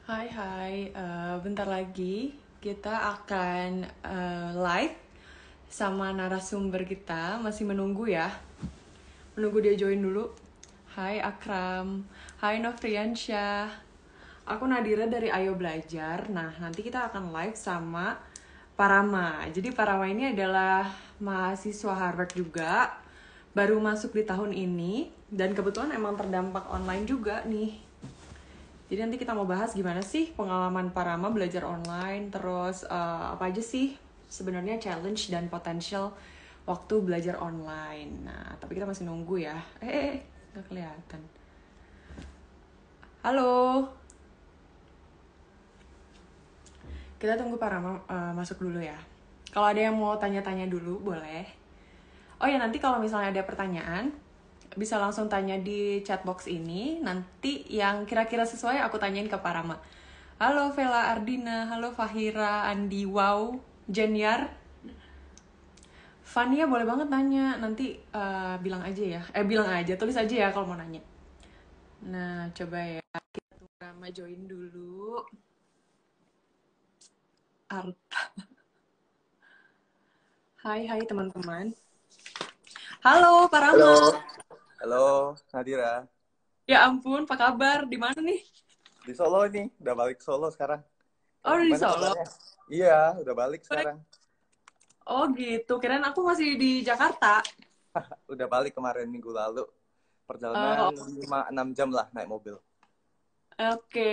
Hai, hai. Bentar lagi kita akan live sama narasumber kita. Masih menunggu ya. Menunggu dia join dulu. Hai Akram. Hai Novriansyah. Aku Nadira dari Ayo Belajar. Nah, nanti kita akan live sama Parama. Jadi Parama ini adalah mahasiswa Harvard juga. Baru masuk di tahun ini. Dan kebetulan emang terdampak online juga nih. Jadi nanti kita mau bahas gimana sih pengalaman Parama belajar online, terus apa aja sih sebenarnya challenge dan potensial waktu belajar online. Nah, tapi kita masih nunggu ya. Nggak kelihatan. Halo, kita tunggu Parama masuk dulu ya. Kalau ada yang mau tanya-tanya dulu, boleh. Oh ya, nanti kalau misalnya ada pertanyaan, bisa langsung tanya di chatbox ini. Nanti yang kira-kira sesuai aku tanyain ke Parama. Halo Vela Ardina, halo Fahira, Andi, Wow, Jeniar. Fania boleh banget nanya, nanti bilang aja ya. Bilang aja, tulis aja ya kalau mau nanya. Nah, coba ya, kita tunggu Parama join dulu. Arta. Hai teman-teman. Halo Halo, Parama. halo Nadira. Ya ampun, apa kabar? Di mana nih? Di Solo nih, udah balik Solo sekarang. Oh, Kamu di gimana Solo. kabarnya? Iya, udah balik sekarang. Oh gitu, kirain aku masih di Jakarta. Udah balik kemarin minggu lalu. Perjalanan Oh, 5-6 jam lah naik mobil. oke,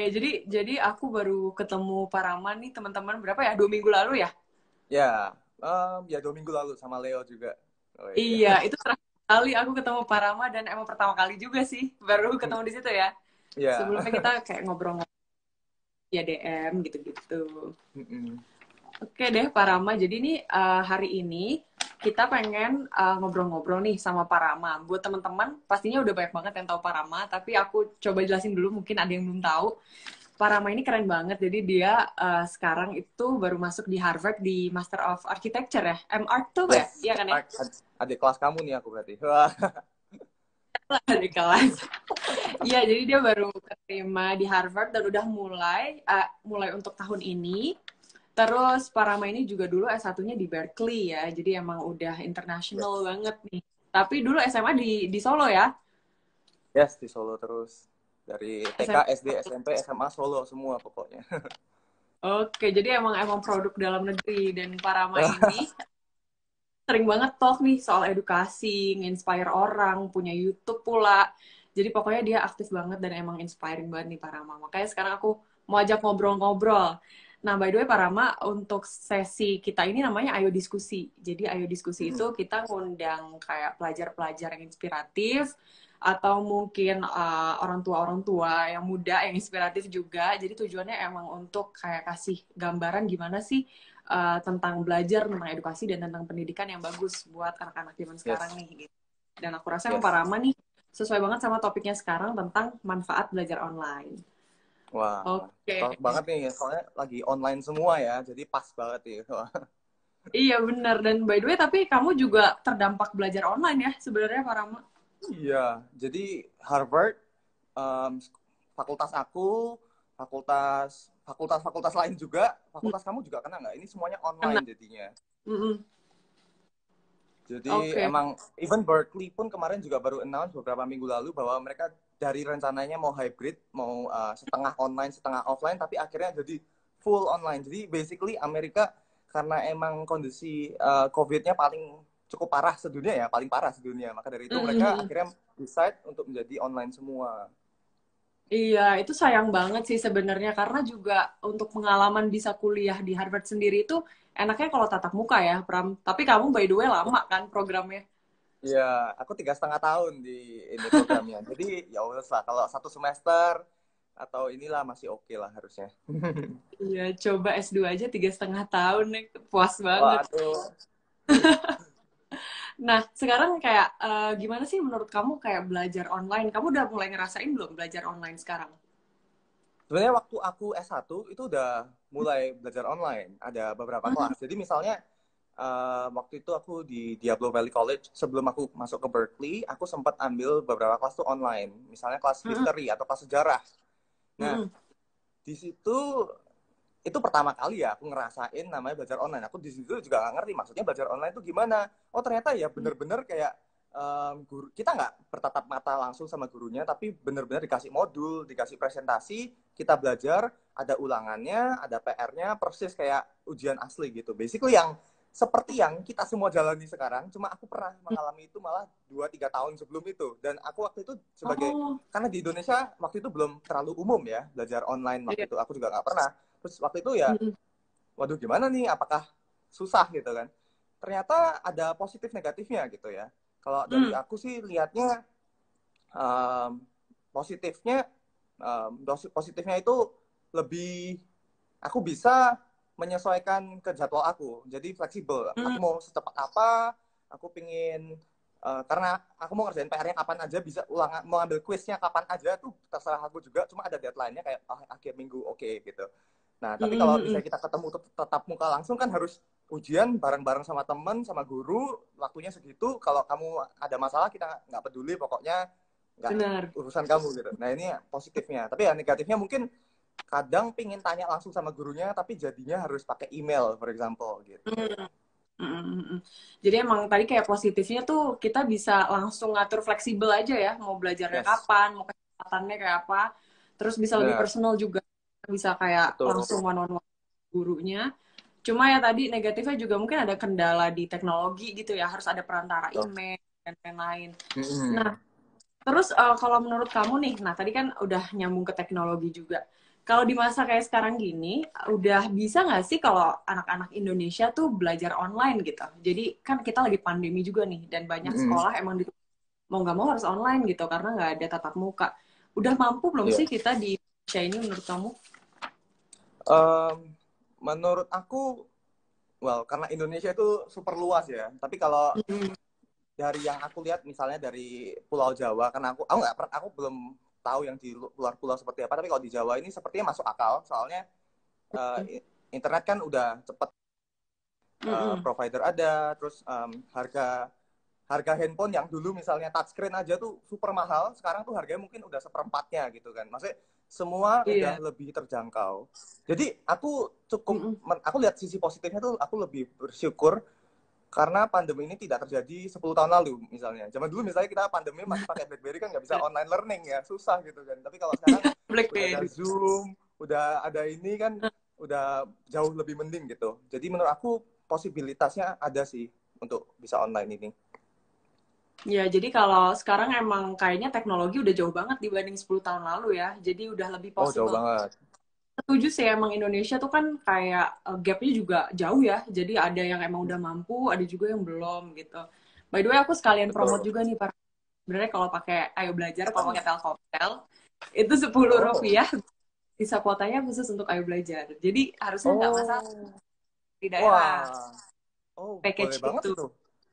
jadi aku baru ketemu Parama nih teman-teman berapa ya? 2 minggu lalu ya? Ya, ya 2 minggu lalu sama Leo juga. Oh iya. Iya, itu terakhir kali aku ketemu Parama dan emang pertama kali juga sih baru ketemu di situ ya. Iya. Sebelumnya kita kayak ngobrol-ngobrol ya DM gitu-gitu. Mm-mm. Oke deh Parama, jadi nih hari ini kita pengen ngobrol-ngobrol nih sama Parama. Buat teman-teman pastinya udah banyak banget yang tahu Parama, tapi aku coba jelasin dulu mungkin ada yang belum tahu. Parama ini keren banget, jadi dia sekarang itu baru masuk di Harvard di Master of Architecture ya, M.Art tuh ya, Yes. iya kan ya? Adik kelas kamu nih aku berarti. Wah. Di kelas. Iya, jadi dia baru keterima di Harvard dan udah mulai untuk tahun ini. Terus Parama ini juga dulu S1-nya di Berkeley ya, jadi emang udah international Yes. banget nih. Tapi dulu SMA di Solo ya? Yes, di Solo terus. Dari TK, SMA. SD, SMP, SMA, Solo semua pokoknya. Oke, jadi emang produk dalam negeri dan Parama ini sering banget talk nih soal edukasi, nginspire orang, punya YouTube pula. Jadi pokoknya dia aktif banget dan emang inspiring banget nih Parama. Makanya sekarang aku mau ajak ngobrol-ngobrol. Nah, by the way Parama, untuk sesi kita ini namanya Ayo Diskusi. Jadi Ayo Diskusi itu kita ngundang kayak pelajar-pelajar yang inspiratif, atau mungkin orang tua yang muda yang inspiratif juga. Jadi tujuannya emang untuk kayak kasih gambaran gimana sih tentang belajar, tentang edukasi, dan tentang pendidikan yang bagus buat anak-anak zaman sekarang Yes. nih. Gitu. Dan aku rasa yang Yes. Parama nih sesuai banget sama topiknya sekarang tentang manfaat belajar online. Wah, Oke. cocok banget nih, soalnya lagi online semua ya, jadi pas banget nih. Wah. Iya benar. Dan by the way, tapi kamu juga terdampak belajar online ya sebenarnya Parama? Iya, jadi Harvard, em, fakultas aku, fakultas lain juga, Hmm, fakultas kamu juga kena nggak? Ini semuanya kena. online jadinya. Mm-mm. Jadi Oke. emang even Berkeley pun kemarin juga baru announce beberapa minggu lalu bahwa mereka dari rencananya mau hybrid, mau setengah online, setengah offline, tapi akhirnya jadi full online. Jadi basically Amerika karena emang kondisi COVID-nya paling cukup parah sedunia ya, paling parah sedunia. Maka dari itu mereka Mm-mm. akhirnya decide untuk menjadi online semua. Iya, itu sayang banget sih sebenarnya karena juga untuk pengalaman bisa kuliah di Harvard sendiri itu enaknya kalau tatap muka ya, Pram. Tapi kamu by the way lama kan programnya? Iya, aku 3,5 tahun di ini programnya. Jadi ya udah lah, kalau 1 semester atau inilah masih oke lah harusnya. Iya, coba S2 aja 3,5 tahun nih, puas banget. Waduh. Nah, sekarang kayak gimana sih menurut kamu kayak belajar online? Kamu udah mulai ngerasain belum belajar online sekarang? Sebenarnya waktu aku S1 itu udah mulai belajar online. Ada beberapa Hmm, kelas. Jadi misalnya waktu itu aku di Diablo Valley College, sebelum aku masuk ke Berkeley, aku sempat ambil beberapa kelas tuh online. Misalnya kelas mm-mm, history atau kelas sejarah. Nah, mm-mm. di situ itu pertama kali ya aku ngerasain namanya belajar online. Aku di situ juga nggak ngerti maksudnya belajar online itu gimana. Oh ternyata ya bener-bener kayak guru kita nggak bertatap mata langsung sama gurunya, tapi bener-bener dikasih modul, dikasih presentasi, kita belajar, ada ulangannya, ada PR-nya, persis kayak ujian asli gitu. Basically yang seperti yang kita semua jalani sekarang, cuma aku pernah mengalami itu malah 2-3 tahun sebelum itu. Dan aku waktu itu sebagai, Oh, karena di Indonesia waktu itu belum terlalu umum ya, belajar online iya. waktu itu. Aku juga nggak pernah. Terus waktu itu ya, Mm-mm. waduh gimana nih, apakah susah gitu kan. Ternyata ada positif negatifnya gitu ya. Kalau dari Mm. aku sih lihatnya um, positifnya, positifnya itu lebih, aku bisa menyesuaikan ke jadwal aku. Jadi fleksibel. Aku Mm. mau secepat apa, aku pingin, karena aku mau ngerjain PR-nya kapan aja, bisa ulangan, mau ambil kuisnya kapan aja tuh terserah aku juga. Cuma ada deadline-nya kayak akhir minggu, oke gitu. Nah, tapi kalau Mm-mm. misalnya kita ketemu tetap muka langsung kan harus ujian bareng-bareng sama temen, sama guru, waktunya segitu. Kalau kamu ada masalah, kita nggak peduli, pokoknya nggak Benar. urusan kamu gitu. Nah, ini positifnya. Tapi ya negatifnya mungkin kadang pingin tanya langsung sama gurunya, tapi jadinya harus pakai email, for example, gitu. Mm. Mm-mm. Jadi emang tadi kayak positifnya tuh kita bisa langsung ngatur fleksibel aja ya, mau belajarnya Yes, kapan, mau kesempatannya kayak apa, terus bisa lebih benar, personal juga, bisa kayak betul. langsung one on one gurunya. Cuma ya tadi negatifnya juga mungkin ada kendala di teknologi gitu ya, harus ada perantara Betul. email dan lain-lain. Nah, Mm-mm. terus kalau menurut kamu nih, nah tadi kan udah nyambung ke teknologi juga. Kalau di masa kayak sekarang gini, udah bisa nggak sih kalau anak-anak Indonesia tuh belajar online gitu? Jadi kan kita lagi pandemi juga nih, dan banyak Mm-mm. sekolah emang mau nggak mau harus online gitu karena nggak ada tatap muka. Udah mampu belum Iya. sih kita di Indonesia ini menurut kamu? Um, menurut aku, well, karena Indonesia itu super luas ya. Tapi kalau Mm-mm. dari yang aku lihat, misalnya dari Pulau Jawa, karena aku nggak aku belum tahu yang di luar pulau seperti apa. Tapi kalau di Jawa ini sepertinya masuk akal, soalnya internet kan udah cepet, Mm-mm. provider ada, terus harga harga handphone yang dulu misalnya touchscreen aja tuh super mahal, sekarang tuh harganya mungkin udah seperempatnya gitu kan. Maksudnya semua udah Iya. lebih terjangkau. Jadi aku cukup, Mm-mm. aku lihat sisi positifnya tuh, aku lebih bersyukur karena pandemi ini tidak terjadi 10 tahun lalu misalnya. Zaman dulu misalnya kita pandemi masih pakai BlackBerry kan nggak bisa online learning ya, susah gitu kan. Tapi kalau sekarang udah ada BlackBerry. Zoom, udah ada ini kan, udah jauh lebih mending gitu. Jadi menurut aku posibilitasnya ada sih untuk bisa online ini. Ya, jadi kalau sekarang emang kayaknya teknologi udah jauh banget dibanding 10 tahun lalu ya. Jadi udah lebih Oh, jauh possible. banget. Setuju sih, emang Indonesia tuh kan kayak gapnya juga jauh ya. Jadi ada yang emang udah mampu, ada juga yang belum gitu. By the way, aku sekalian promote Betul. juga nih, Pak. Sebenarnya kalau pakai Ayo Belajar, kalau pakai Telkomsel, itu 10 Oh. rupiah bisa kuotanya khusus untuk Ayo Belajar. Jadi harusnya nggak masalah Oh. di daerah Wah. Oh, boleh package banget itu. itu.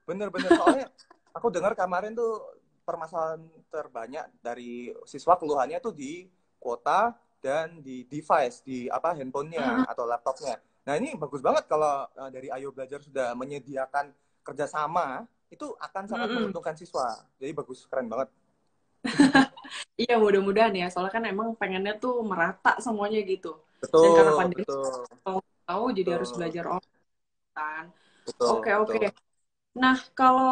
Bener-bener. Soalnya aku dengar kemarin tuh permasalahan terbanyak dari siswa keluhannya tuh di kuota dan di device, di apa, handphonenya atau laptopnya. Nah, ini bagus banget kalau dari Ayo Belajar sudah menyediakan kerjasama, itu akan sangat Mm-mm. menguntungkan siswa. Jadi bagus, keren banget. Iya, mudah-mudahan ya. Soalnya kan emang pengennya tuh merata semuanya gitu. Dan karena Betul, pandemi, betul, tahu jadi harus betul, belajar online kan. Oke, betul, oke. betul. Nah, kalau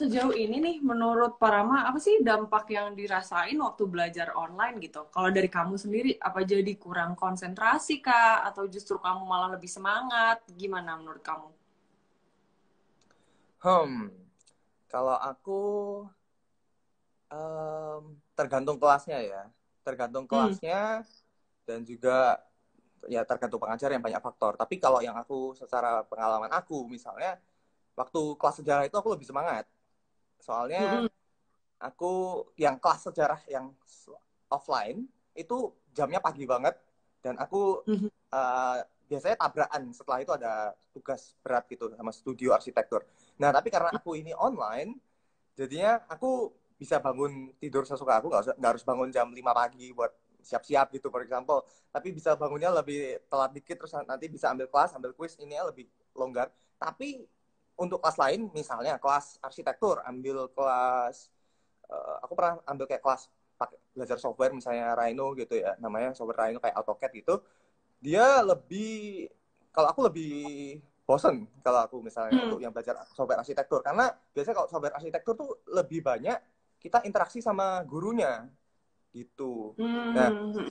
sejauh ini nih, menurut Parama, apa sih dampak yang dirasain waktu belajar online gitu? Kalau dari kamu sendiri, apa jadi kurang konsentrasi kah? Atau justru kamu malah lebih semangat? Gimana menurut kamu? Hmm, kalau aku tergantung kelasnya ya, tergantung Hmm. kelasnya dan juga ya tergantung pengajar yang banyak faktor. Tapi kalau yang aku secara pengalaman aku misalnya waktu kelas sejarah itu aku lebih semangat. Soalnya Mm-mm. aku yang kelas sejarah yang offline itu jamnya pagi banget dan aku Mhm. biasanya tabrakan setelah itu ada tugas berat gitu sama studio arsitektur. Nah tapi karena aku ini online, jadinya aku bisa bangun tidur sesuka aku, nggak harus bangun jam 5 pagi buat siap-siap gitu for example, tapi bisa bangunnya lebih telat dikit, terus nanti bisa ambil kelas, ambil kuis, ini lebih longgar. Tapi untuk kelas lain, misalnya kelas arsitektur, ambil kelas, aku pernah ambil kayak kelas pakai belajar software misalnya Rhino gitu ya, namanya software Rhino kayak AutoCAD gitu, dia lebih, kalau aku lebih bosen kalau aku misalnya untuk yang belajar software arsitektur, karena biasanya kalau software arsitektur tuh lebih banyak kita interaksi sama gurunya gitu.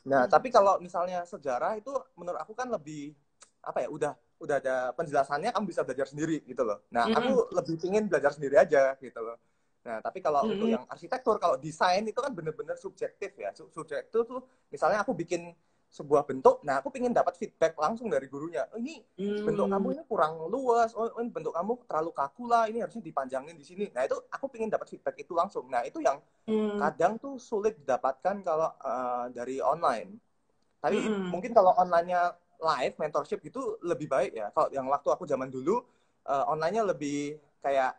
Nah, tapi kalau misalnya sejarah itu menurut aku kan lebih apa ya, udah ada penjelasannya, kamu bisa belajar sendiri gitu loh. Nah, aku lebih pingin belajar sendiri aja gitu loh. Nah, tapi kalau untuk yang arsitektur, kalau desain itu kan bener-bener subjektif ya. Subjektif tuh misalnya aku bikin sebuah bentuk, nah aku pingin dapat feedback langsung dari gurunya. Oh, ini bentuk kamu ini kurang luas, oh ini bentuk kamu terlalu kaku lah, ini harusnya dipanjangin di sini. Nah, itu aku pingin dapat feedback itu langsung. Nah, itu yang kadang tuh sulit didapatkan kalau dari online. Tapi mungkin kalau online-nya live mentorship gitu lebih baik ya. Kalau yang waktu aku zaman dulu online-nya lebih kayak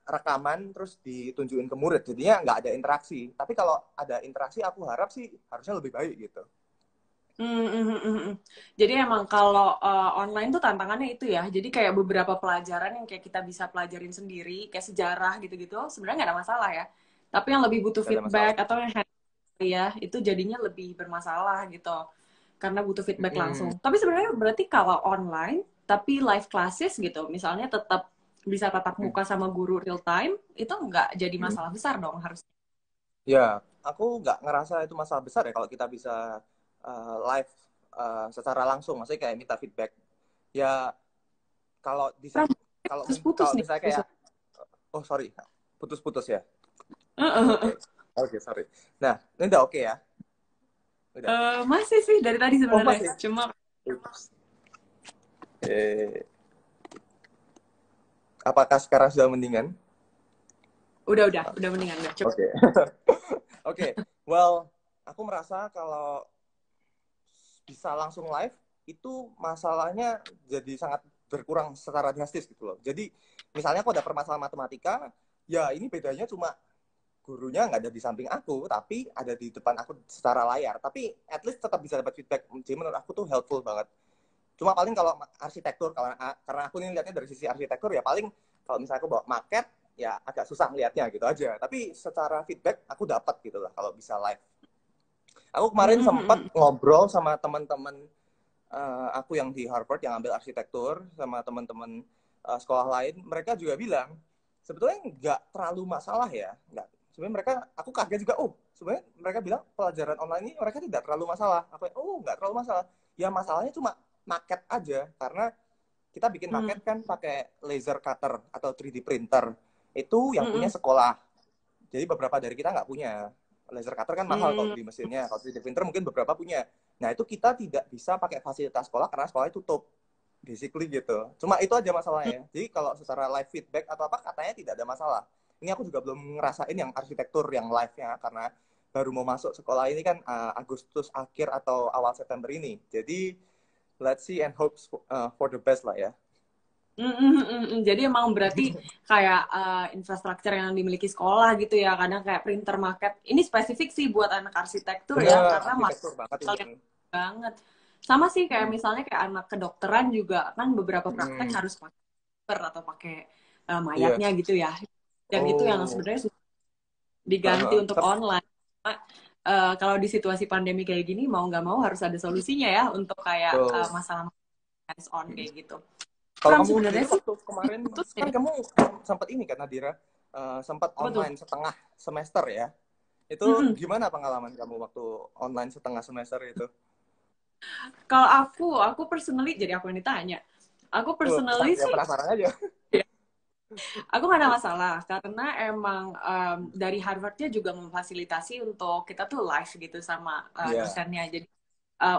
rekaman terus ditunjukin ke murid, jadinya nggak ada interaksi. Tapi kalau ada interaksi, aku harap sih harusnya lebih baik gitu. Jadi emang kalau online tuh tantangannya itu ya. Jadi kayak beberapa pelajaran yang kayak kita bisa pelajarin sendiri, kayak sejarah gitu-gitu, sebenarnya nggak ada masalah ya. Tapi yang lebih butuh Nggak ada masalah. feedback atau yang ya itu jadinya lebih bermasalah gitu. Karena butuh feedback langsung. Tapi sebenarnya berarti kalau online, tapi live classes gitu, misalnya tetap bisa tatap muka sama guru real time, itu nggak jadi masalah besar dong harusnya. Ya, aku nggak ngerasa itu masalah besar ya kalau kita bisa live secara langsung, maksudnya kayak minta feedback. Ya, kalau di Pram, kalau putus nih. misalnya kayak, oh sorry, putus-putus ya. Oke, oke, sorry. Nah, ini udah oke ya? Udah. Masih sih dari tadi Oh, sebenarnya. masih. Cuma Eh, apakah sekarang sudah mendingan? udah mendingan udah. Coba. Oke. Oke. Well, aku merasa kalau bisa langsung live itu masalahnya jadi sangat berkurang secara drastis gitu loh. Jadi misalnya aku ada permasalahan matematika, ya ini bedanya cuma gurunya nggak ada di samping aku, tapi ada di depan aku secara layar. Tapi at least tetap bisa dapat feedback. Jadi menurut aku tuh helpful banget. Cuma paling kalau arsitektur, karena aku ini lihatnya dari sisi arsitektur, ya paling kalau misalnya aku bawa market, ya agak susah ngelihatnya gitu aja. Tapi secara feedback aku dapat gitu lah kalau bisa live. Aku kemarin sempat ngobrol sama teman-teman aku yang di Harvard yang ambil arsitektur, sama teman-teman sekolah lain. Mereka juga bilang sebetulnya nggak terlalu masalah ya. Nggak. Sebenarnya mereka, aku kaget juga. Oh, sebenarnya mereka bilang pelajaran online ini mereka tidak terlalu masalah. Aku, oh nggak terlalu masalah. Ya masalahnya cuma market aja, karena kita bikin market kan pakai laser cutter atau 3D printer. Itu yang punya sekolah. Jadi beberapa dari kita nggak punya. Laser cutter kan mahal kalau beli mesinnya. Kalau 3D printer mungkin beberapa punya. Nah, itu kita tidak bisa pakai fasilitas sekolah karena sekolahnya tutup. Basically gitu. Cuma itu aja masalahnya. Jadi kalau secara live feedback atau apa, katanya tidak ada masalah. Ini aku juga belum ngerasain yang arsitektur yang live-nya, karena baru mau masuk sekolah ini kan Agustus akhir atau awal September ini. Jadi let's see and hope for the best lah ya. Jadi emang berarti kayak infrastruktur yang dimiliki sekolah gitu ya, kadang kayak printer market. Ini spesifik sih buat anak arsitektur ya, Bener, karena arsitektur banget ini. banget. Sama sih kayak misalnya kayak anak kedokteran juga kan beberapa praktek harus pakai paper atau pakai mayatnya Iya. gitu ya. Dan itu yang Oh. sebenarnya diganti untuk online. Kalau di situasi pandemi kayak gini mau nggak mau harus ada solusinya ya untuk kayak masalah hands on kayak gitu. Kalau Pram kamu sebenarnya sendiri sih waktu kemarin kan kamu sempat ini kan Nadira, sempat online setengah semester ya. Itu gimana pengalaman kamu waktu online setengah semester itu? kalau aku personally, jadi aku yang ditanya. Aku personally Ya sih, penasaran aja. aku gak ada masalah. Karena emang dari Harvardnya juga memfasilitasi untuk kita tuh live gitu sama dosennya. Jadi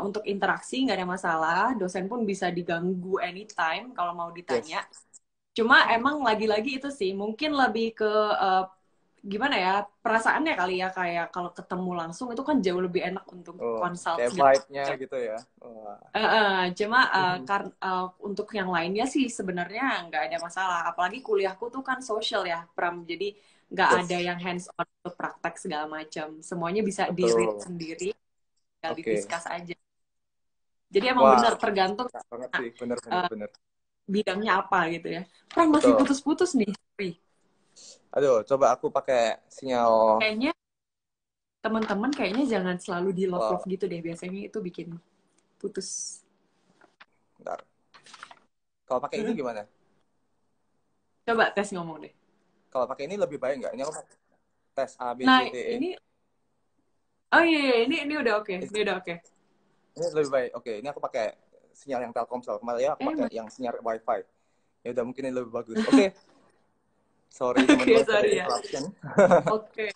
untuk interaksi nggak ada masalah. Dosen pun bisa diganggu anytime kalau mau ditanya. Cuma emang lagi-lagi itu sih, mungkin lebih ke gimana ya, perasaannya kali ya, kayak kalau ketemu langsung itu kan jauh lebih enak untuk consult kayak segala vibe-nya macam. gitu ya. Cuma untuk yang lainnya sih sebenarnya nggak ada masalah. Apalagi kuliahku tuh kan social ya, Pram. Jadi nggak ada yang hands on untuk praktek segala macam. Semuanya bisa di-read Betul. sendiri, tinggal Oke. di-discuss aja. Jadi emang bener Wah, tergantung banget sih, bener. bidangnya apa gitu ya. Pram masih Betul. putus-putus nih. Aduh, coba aku pakai sinyal. Kayaknya teman-teman kayaknya jangan selalu di love-love Kalau gitu deh. Biasanya itu bikin putus. bentar. Kalau pakai ini Mm-mm. gimana? Coba tes ngomong deh. Kalau pakai ini lebih baik nggak? Ini aku pakai tes A B Nah, C D E. ini oh iya, iya, ini udah oke. Ini udah oke. Ini lebih baik. Oke, ini aku pakai sinyal yang Telkomsel. Kemarin ya aku pakai Mas. yang sinyal WiFi. Ya udah mungkin ini lebih bagus. Oke, sorry Oke, teman-teman for the sorry ya. interruption. Oke.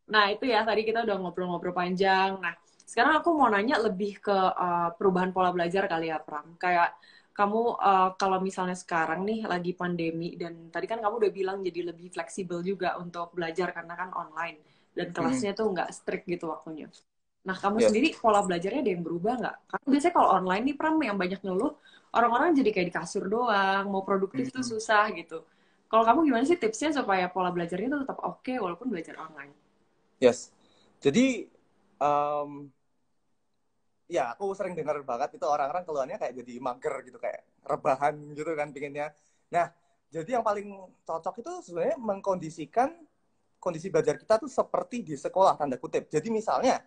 Nah, itu ya tadi kita udah ngobrol-ngobrol panjang. Nah, sekarang aku mau nanya lebih ke perubahan pola belajar kali ya, Pram. Kayak kamu kalau misalnya sekarang nih lagi pandemi dan tadi kan kamu udah bilang jadi lebih fleksibel juga untuk belajar karena kan online dan Hmm, kelasnya tuh nggak strict gitu waktunya. Nah, kamu yes. sendiri pola belajarnya ada yang berubah nggak? Karena biasanya kalau online nih, Pram, yang banyak ngeluh, orang-orang jadi kayak di kasur doang, mau produktif tuh Hmm, susah gitu. Kalau kamu gimana sih tipsnya supaya pola belajarnya tuh tetap oke walaupun belajar online? yes. Jadi um, ya aku sering dengar banget itu orang-orang keluarnya kayak jadi mager gitu, kayak rebahan gitu kan pinginnya. Nah, jadi yang paling cocok itu sebenarnya mengkondisikan kondisi belajar kita tuh seperti di sekolah tanda kutip. Jadi misalnya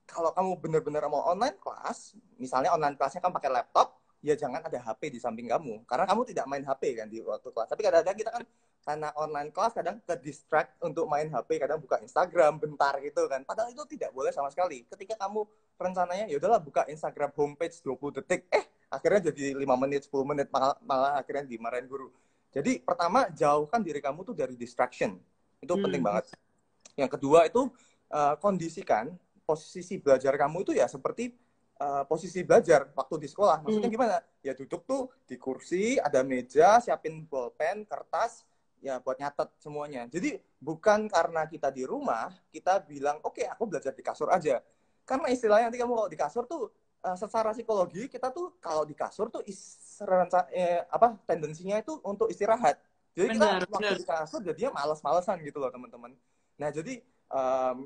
kalau kamu benar-benar mau online kelas, misalnya online kelasnya kan pakai laptop, ya jangan ada HP di samping kamu. Karena kamu tidak main HP kan di waktu kelas. Tapi kadang-kadang kita kan karena online kelas kadang ke distract untuk main HP, kadang buka Instagram bentar gitu kan. Padahal itu tidak boleh sama sekali. Ketika kamu rencananya ya udahlah buka Instagram homepage 20 detik, akhirnya jadi 5 menit, 10 menit, malah akhirnya dimarahin guru. Jadi pertama jauhkan diri kamu tuh dari distraction. Itu penting Hmm. banget. Yang kedua itu kondisikan posisi belajar kamu itu ya seperti posisi belajar waktu di sekolah. Maksudnya Hmm. gimana? Ya duduk tuh di kursi, ada meja, siapin bolpen, kertas, ya buat nyatet semuanya. Jadi bukan karena kita di rumah, kita bilang, oke, aku belajar di kasur aja. Karena istilahnya nanti kamu kalau di kasur tuh, secara psikologi, kita tuh kalau di kasur tuh tendensinya itu untuk istirahat. Jadi kita Benar, waktu benar. di kasur jadinya males-malesan gitu loh teman-teman. Nah jadi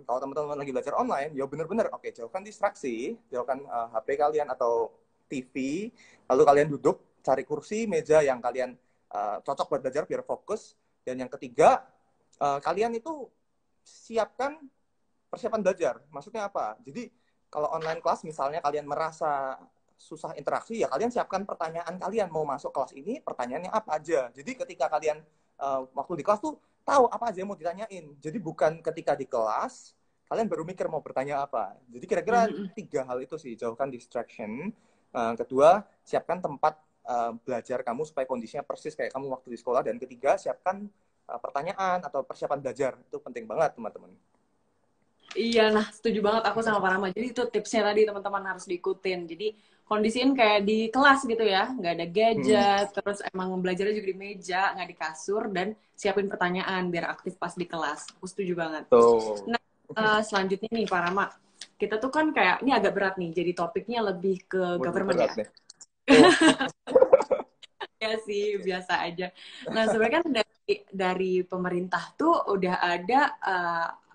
kalau teman-teman lagi belajar online, ya bener-bener oke, jauhkan distraksi, jauhkan HP kalian atau TV, lalu kalian duduk, cari kursi, meja yang kalian cocok buat belajar biar fokus. Dan yang ketiga, kalian itu siapkan persiapan belajar. Maksudnya apa? Jadi kalau online kelas misalnya kalian merasa susah interaksi, ya kalian siapkan pertanyaan kalian mau masuk kelas ini, pertanyaannya apa aja. Jadi ketika kalian waktu di kelas tuh tahu apa aja yang mau ditanyain. Jadi bukan ketika di kelas kalian baru mikir mau bertanya apa. Jadi kira-kira Mhm. 3 hal itu sih, jauhkan distraction. Kedua, siapkan tempat belajar kamu supaya kondisinya persis kayak kamu waktu di sekolah. Dan ketiga, siapkan pertanyaan atau persiapan belajar. Itu penting banget teman-teman. Iya, nah setuju banget aku sama Pak Rama. Jadi itu tipsnya tadi teman-teman harus diikutin. Jadi kondisiin kayak di kelas gitu ya, nggak ada Hmm. gadget, terus emang belajarnya juga di meja, nggak di kasur, dan siapin pertanyaan biar aktif pas di kelas. Aku setuju banget. Tuh. Nah, selanjutnya nih Pak Rama, kita tuh kan kayak, ini agak berat nih, jadi topiknya lebih ke Waduh, government berat ya. nih. Oh, Ya sih, biasa aja. Nah, sebenarnya kan dari pemerintah tuh udah ada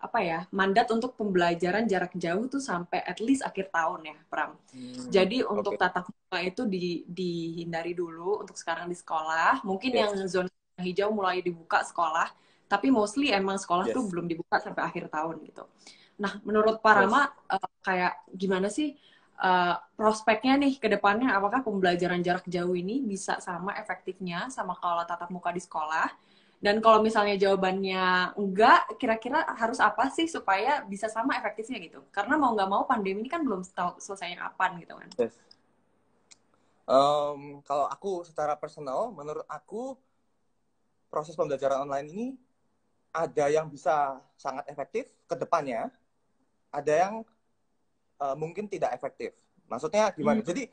apa ya, mandat untuk pembelajaran jarak jauh tuh sampai at least akhir tahun ya, Pram. Jadi untuk oke. tatap muka itu dihindari dulu untuk sekarang di sekolah. Mungkin yang Yes, zona hijau mulai dibuka sekolah, tapi mostly emang sekolah tuh yes, belum dibuka sampai akhir tahun gitu. Nah, menurut Pak yes. Rama, kayak gimana sih prospeknya nih ke depannya? Apakah pembelajaran jarak jauh ini bisa sama efektifnya sama kalau tatap muka di sekolah? Dan kalau misalnya jawabannya enggak, kira-kira harus apa sih supaya bisa sama efektifnya gitu? Karena mau nggak mau pandemi ini kan belum tahu selesainya kapan gitu kan. Yes. Kalau aku secara personal, menurut aku proses pembelajaran online ini ada yang bisa sangat efektif ke depannya, ada yang mungkin tidak efektif. Maksudnya gimana? Hmm. Jadi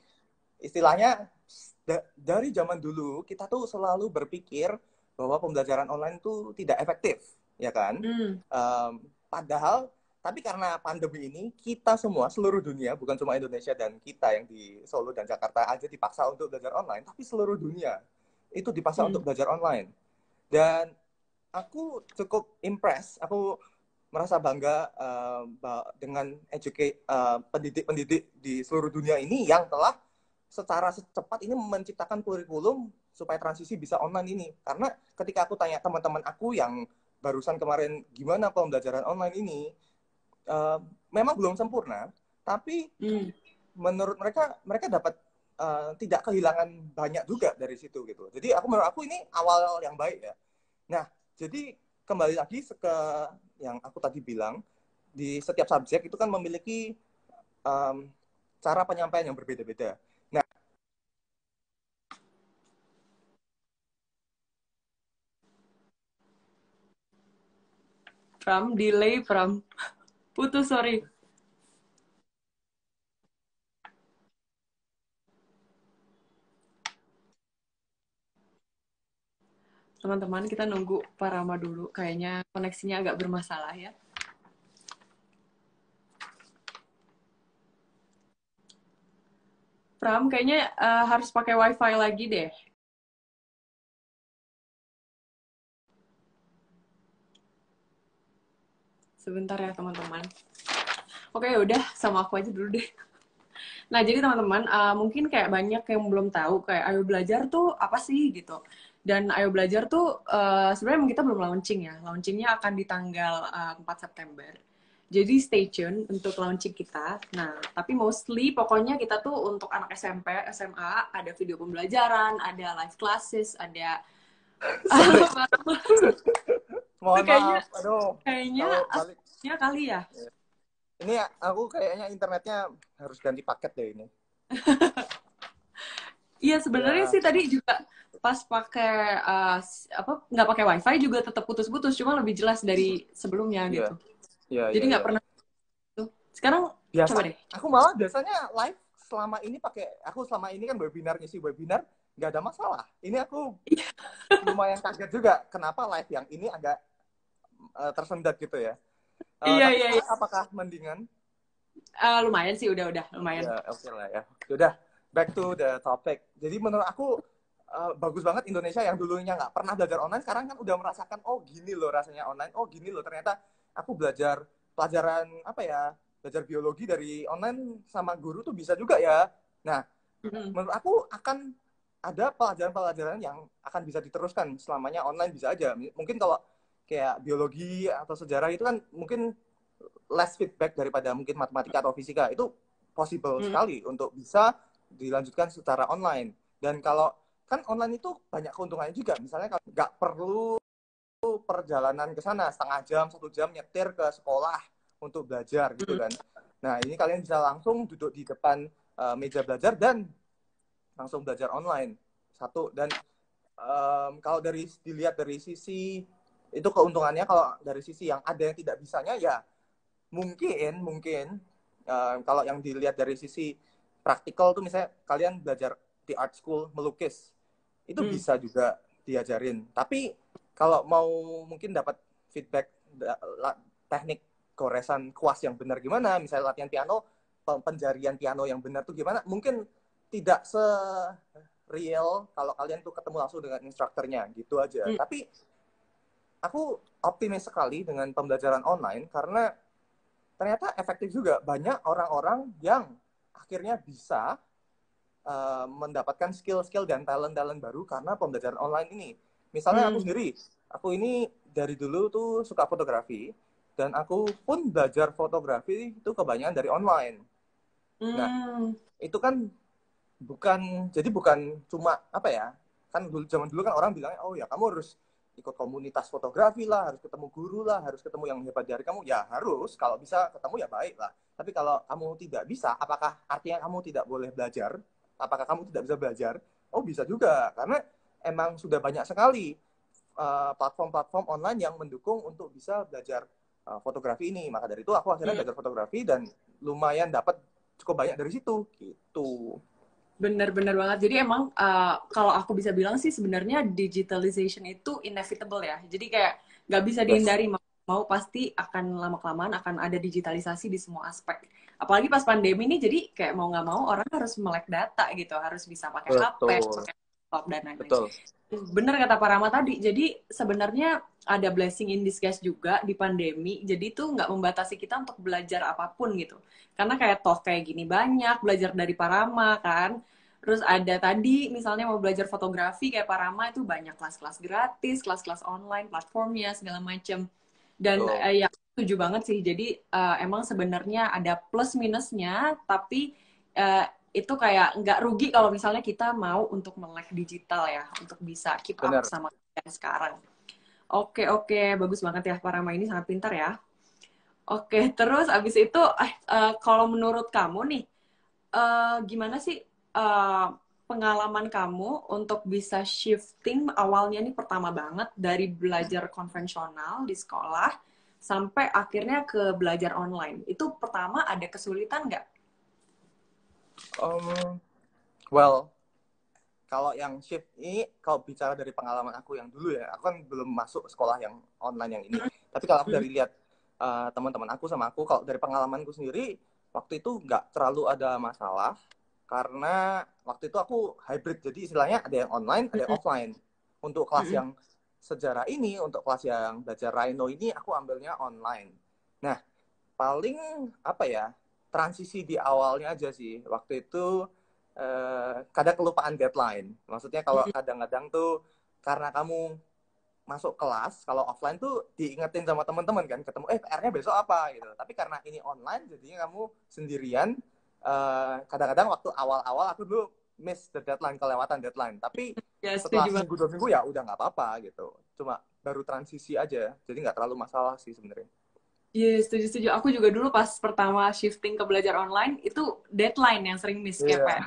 istilahnya dari zaman dulu kita tuh selalu berpikir bahwa pembelajaran online itu tidak efektif, ya kan? Hmm. Padahal tapi karena pandemi ini kita semua seluruh dunia, bukan cuma Indonesia dan kita yang di Solo dan Jakarta aja dipaksa untuk belajar online, tapi seluruh dunia itu dipaksa Hmm. untuk belajar online. Dan aku cukup impress, aku merasa bangga dengan pendidik-pendidik di seluruh dunia ini yang telah secara secepat ini menciptakan kurikulum supaya transisi bisa online ini. Karena ketika aku tanya teman-teman aku yang barusan kemarin gimana pembelajaran online ini, uh, memang belum sempurna, tapi menurut mereka mereka dapat tidak kehilangan banyak juga dari situ gitu. Jadi menurut aku ini awal yang baik ya. Nah, jadi kembali lagi ke yang aku tadi bilang, di setiap subjek itu kan memiliki cara penyampaian yang berbeda-beda. Nah, Delay, putus, sorry. Teman-teman, kita nunggu Pak Rama dulu. Kayaknya koneksinya agak bermasalah ya. Pram, kayaknya harus pakai wifi lagi deh. Sebentar ya teman-teman. Oke, udah sama aku aja dulu deh. Nah, jadi teman-teman, mungkin kayak banyak yang belum tahu kayak Ayo Belajar tuh apa sih gitu. Dan Ayo Belajar tuh sebenarnya kita belum launching ya. Launchingnya akan di tanggal 4 September. Jadi stay tune untuk launching kita. Nah, tapi mostly pokoknya kita tuh untuk anak SMP, SMA, ada video pembelajaran, ada live classes, ada mohon kayaknya maaf, aduh, kayaknya kalau balik aslinya kali ya. ini aku kayaknya internetnya harus ganti paket deh ini. Iya sebenarnya Ya, sih tadi juga pas pakai apa nggak pakai wifi juga tetap putus-putus, cuma lebih jelas dari sebelumnya iya, gitu. iya, Jadi iya, nggak iya. pernah tuh. Sekarang Biasa, coba deh. aku malah biasanya live selama ini aku selama ini kan webinar, ngisi webinar, nggak ada masalah. Ini aku lumayan kaget juga kenapa live yang ini agak tersendat gitu ya. Iya Tapi iya iya. sekarang apakah mendingan? Lumayan sih udah lumayan. Ya, oke lah ya. Sudah, back to the topic. Jadi menurut aku bagus banget Indonesia yang dulunya nggak pernah belajar online, sekarang kan udah merasakan, oh gini loh rasanya online, oh gini loh ternyata aku belajar pelajaran apa ya, belajar biologi dari online sama guru tuh bisa juga ya. Nah, menurut aku akan ada pelajaran-pelajaran yang akan bisa diteruskan selamanya online bisa aja. Mungkin kalau kayak biologi atau sejarah itu kan mungkin less feedback daripada mungkin matematika atau fisika. Itu possible sekali untuk bisa dilanjutkan secara online. Dan kalau kan online itu banyak keuntungannya juga. Misalnya kalau nggak perlu perjalanan ke sana setengah jam, 1 jam nyetir ke sekolah untuk belajar gitu kan. Nah, ini kalian bisa langsung duduk di depan meja belajar dan langsung belajar online. Satu. Dan kalau dilihat dari sisi itu keuntungannya, kalau dari sisi yang ada yang tidak bisanya ya mungkin kalau yang dilihat dari sisi praktikal tuh, misalnya kalian belajar di art school melukis itu bisa juga diajarin, tapi kalau mau mungkin dapat feedback teknik goresan kuas yang benar gimana, misalnya latihan piano, penjarian piano yang benar tuh gimana, mungkin tidak se real kalau kalian tuh ketemu langsung dengan instrukturnya gitu aja. Tapi aku optimis sekali dengan pembelajaran online karena ternyata efektif juga. Banyak orang-orang yang akhirnya bisa mendapatkan skill-skill dan talent-talent baru karena pembelajaran online ini. Misalnya aku sendiri, aku ini dari dulu tuh suka fotografi, dan aku pun belajar fotografi itu kebanyakan dari online. Nah, itu kan bukan cuma apa ya, kan zaman dulu kan orang bilangnya, oh ya kamu harus ikut komunitas fotografi lah, harus ketemu guru lah, harus ketemu yang hebat dari kamu. Ya harus, kalau bisa ketemu ya baik lah. Tapi kalau kamu tidak bisa, apakah artinya kamu tidak boleh belajar? Apakah kamu tidak bisa belajar? Oh bisa juga, karena emang sudah banyak sekali platform-platform online yang mendukung untuk bisa belajar fotografi ini. Maka dari itu aku akhirnya belajar fotografi dan lumayan dapat cukup banyak dari situ gitu. Bener-bener banget. Jadi emang kalau aku bisa bilang sih sebenarnya digitalization itu inevitable ya. Jadi kayak nggak bisa dihindari, mau pasti akan lama-kelamaan akan ada digitalisasi di semua aspek. Apalagi pas pandemi ini, jadi kayak mau nggak mau orang harus melek data gitu, harus bisa pakai HP, pakai laptop dan lain-lain. Bener kata Pak Rama tadi. Jadi sebenarnya ada blessing in disguise juga di pandemi. Jadi tuh nggak membatasi kita untuk belajar apapun gitu. Karena kayak toh kayak gini banyak belajar dari Pak Rama kan. Terus ada tadi misalnya mau belajar fotografi kayak Pak Rama itu banyak kelas-kelas gratis, kelas-kelas online, platformnya segala macem. Dan Betul. ya setuju banget sih. Jadi emang sebenarnya ada plus minusnya, tapi eh, itu kayak nggak rugi kalau misalnya kita mau untuk melek digital ya, untuk bisa keep up Bener. sama yang sekarang. Oke, oke, bagus banget ya, Pak Rama ini sangat pintar ya. Oke, terus abis itu, kalau menurut kamu nih, gimana sih eh, pengalaman kamu untuk bisa shifting awalnya nih pertama banget dari belajar konvensional di sekolah sampai akhirnya ke belajar online. Itu pertama ada kesulitan nggak? Um, well, kalau yang shift ini, kalau bicara dari pengalaman aku yang dulu ya, aku kan belum masuk sekolah yang online yang ini. Tapi kalau aku dari lihat teman-teman aku sama aku, kalau dari pengalamanku sendiri, waktu itu nggak terlalu ada masalah, karena waktu itu aku hybrid, jadi istilahnya ada yang online, ada yang offline. Untuk kelas yang sejarah ini, untuk kelas yang belajar Rhino ini, aku ambilnya online. Nah, paling apa ya, transisi di awalnya aja sih. Waktu itu kadang kelupaan deadline. Maksudnya kalau kadang-kadang tuh karena kamu masuk kelas, kalau offline tuh diingetin sama teman-teman kan, ketemu PR-nya besok apa gitu. Tapi karena ini online, jadinya kamu sendirian. Kadang-kadang waktu awal-awal aku dulu miss the deadline, kelewatan deadline. Tapi Ya, setelah setuju seminggu banget. 2 minggu ya udah nggak apa-apa gitu. Cuma baru transisi aja, jadi nggak terlalu masalah sih sebenarnya. Iya, setuju, setuju. Aku juga dulu pas pertama shifting ke belajar online, itu deadline yang sering miss kayak Iya, PR.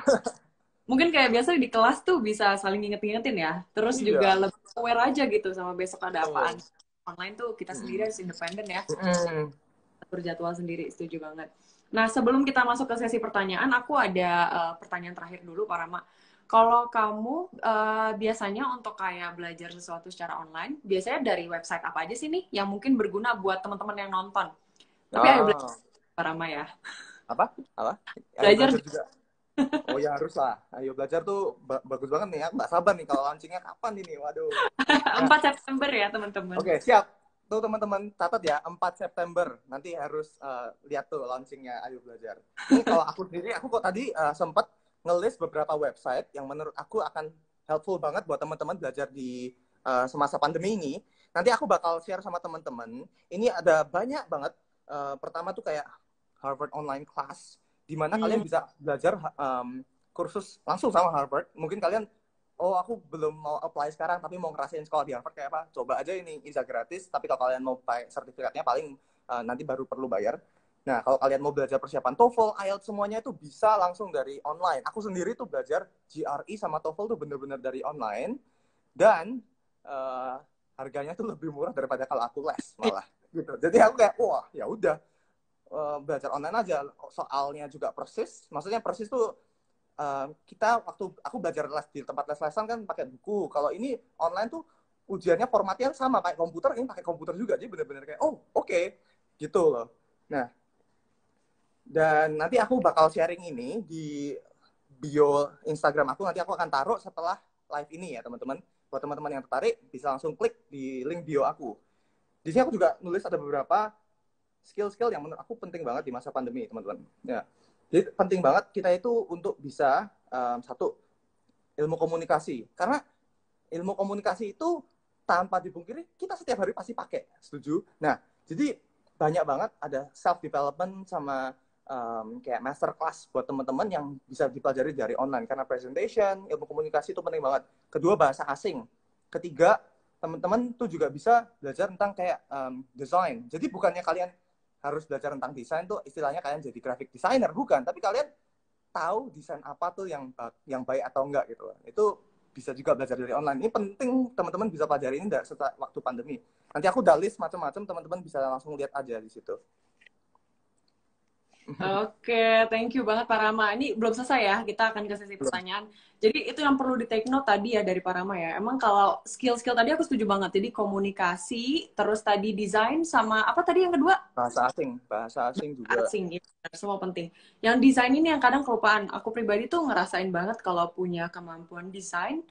Mungkin kayak biasa di kelas tuh bisa saling nginget-ngingetin ya. Terus juga iya, lebih aware aja gitu sama besok ada apaan. betul. Online tuh kita sendiri Mm-mm. harus independen ya. Mm-mm. Atur jadwal sendiri, setuju banget. Nah, sebelum kita masuk ke sesi pertanyaan, aku ada pertanyaan terakhir dulu, Pak Rama. Kalau kamu biasanya untuk kayak belajar sesuatu secara online, biasanya dari website apa aja sih nih yang mungkin berguna buat teman-teman yang nonton? Tapi ayo belajar, Ah, Pak Rama ya. apa? Apa? Ayo Belajar belajar juga. Oh ya harus lah. Ayo belajar tuh bagus banget nih. Aku nggak sabar nih kalau launchingnya kapan ini. Waduh. Nah, 4 September ya, teman-teman. oke, siap. Tuh teman-teman catat ya, 4 September. Nanti harus lihat tuh launchingnya Ayo Belajar. Ini kalau aku sendiri, aku kok tadi sempat ngelis beberapa website yang menurut aku akan helpful banget buat teman-teman belajar di semasa pandemi ini. Nanti aku bakal share sama teman-teman. Ini ada banyak banget. Pertama tuh kayak Harvard Online Class, di mana kalian Hmm, bisa belajar kursus langsung sama Harvard. Mungkin kalian oh aku belum mau apply sekarang tapi mau ngerasain sekolah di Harvard kayak apa, coba aja ini bisa gratis, tapi kalau kalian mau pakai sertifikatnya paling nanti baru perlu bayar. Nah kalau kalian mau belajar persiapan TOEFL, IELTS semuanya itu bisa langsung dari online. Aku sendiri tuh belajar GRE sama TOEFL tuh bener-bener dari online, dan uh, harganya tuh lebih murah daripada kalau aku les malah gitu. Jadi aku kayak wah ya udah, belajar online aja. Soalnya juga persis, maksudnya persis tuh kita waktu aku belajar les di tempat les-lesan kan pakai buku. Kalau ini online tuh ujiannya formatnya sama kayak komputer, ini pakai komputer juga. Jadi bener-bener kayak oh oke, okay. Gitu loh. Nah, dan nanti aku bakal sharing ini di bio Instagram aku. Nanti aku akan taruh setelah live ini ya teman-teman. Buat teman-teman yang tertarik bisa langsung klik di link bio aku. Di sini aku juga nulis ada beberapa skill-skill yang menurut aku penting banget di masa pandemi teman-teman. Ya. Jadi penting banget kita itu untuk bisa satu, ilmu komunikasi. Karena ilmu komunikasi itu tanpa dipungkiri kita setiap hari pasti pakai. Setuju? Nah, jadi banyak banget ada self development sama kayak master class buat teman-teman yang bisa dipelajari dari online. Karena presentation, ilmu komunikasi itu penting banget. Kedua, bahasa asing. Ketiga, teman-teman tuh juga bisa belajar tentang kayak design. Jadi bukannya kalian harus belajar tentang desain tuh istilahnya kalian jadi graphic designer, bukan, tapi kalian tahu desain apa tuh yang baik atau enggak gitu. Itu bisa juga belajar dari online. Ini penting teman-teman bisa pelajari ini setelah waktu pandemi. Nanti aku udah list macam-macam, teman-teman bisa langsung lihat aja di situ. Oke, thank you banget Pak Rama. Ini belum selesai ya, kita akan ke sesi Belum. pertanyaan. Jadi itu yang perlu di take note tadi ya dari Pak Rama ya. Emang kalau skill-skill tadi aku setuju banget. Jadi komunikasi, terus tadi desain, sama apa tadi yang kedua? Bahasa asing juga. Asing, ya. Semua penting. Yang desain ini yang kadang kelupaan. Aku pribadi tuh ngerasain banget kalau punya kemampuan desain,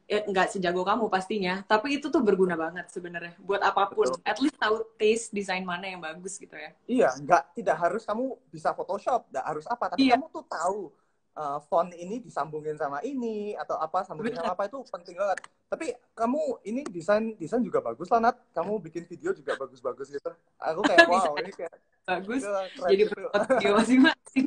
nggak sejago kamu pastinya, tapi itu tuh berguna banget sebenarnya buat apapun. Betul. At least tahu taste desain mana yang bagus gitu ya. Iya, tidak harus kamu bisa Photoshop, nggak harus apa, tapi Iya, kamu tuh tahu. font ini disambungin sama ini atau apa sambungin sama apa itu penting banget. Tapi kamu ini desain juga bagus lah Nat. Kamu bikin video juga bagus-bagus gitu. Aku kayak wow ini kayak Bagus, keren jadi gitu. berbuat video masing-masing.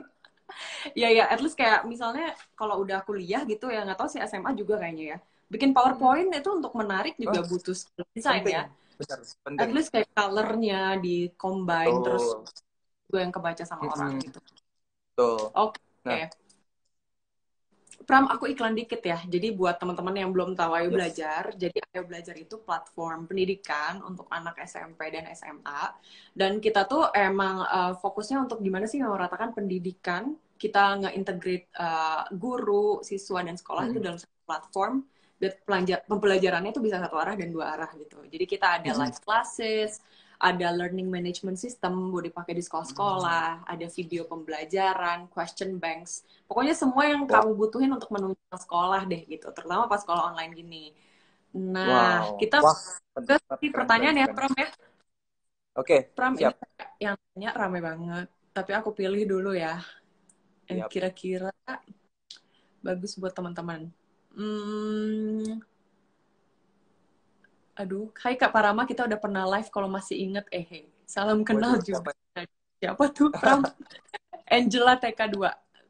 Ya ya, at least kayak misalnya kalau udah kuliah gitu ya, nggak tahu sih SMA juga kayaknya ya. Bikin PowerPoint itu untuk menarik juga butuh skill desain Penting, ya. benar, At penting. least kayak color-nya di combine terus Betul. gue yang kebaca sama orang gitu. Betul. Oke. Nah, Pram, aku iklan dikit ya. Jadi buat teman-teman yang belum tahu Ayo yes. Belajar, jadi Ayo Belajar itu platform pendidikan untuk anak SMP dan SMA. Dan kita tuh emang fokusnya untuk gimana sih meratakan pendidikan. Kita nge-integrate guru, siswa, dan sekolah itu dalam satu platform. Dan pembelajarannya itu bisa satu arah dan dua arah gitu. Jadi kita ada live classes, ada learning management system, boleh dipakai di sekolah-sekolah, ada video pembelajaran, question banks, pokoknya semua yang Wow. kamu butuhin untuk menunjang sekolah deh gitu, terutama pas sekolah online gini. Nah, Wow. kita Wah, ke keren, keren, pertanyaan ya, keren. Pram ya. Oke, Pram, ini siap. yang tanya rame banget, tapi aku pilih dulu ya, yang Siap. kira-kira bagus buat teman-teman. Hmm, aduh, hai Kak Parama, kita udah pernah live kalau masih inget, salam kenal Waduh, juga. siapa? Siapa tuh, Pram? Angela TK2.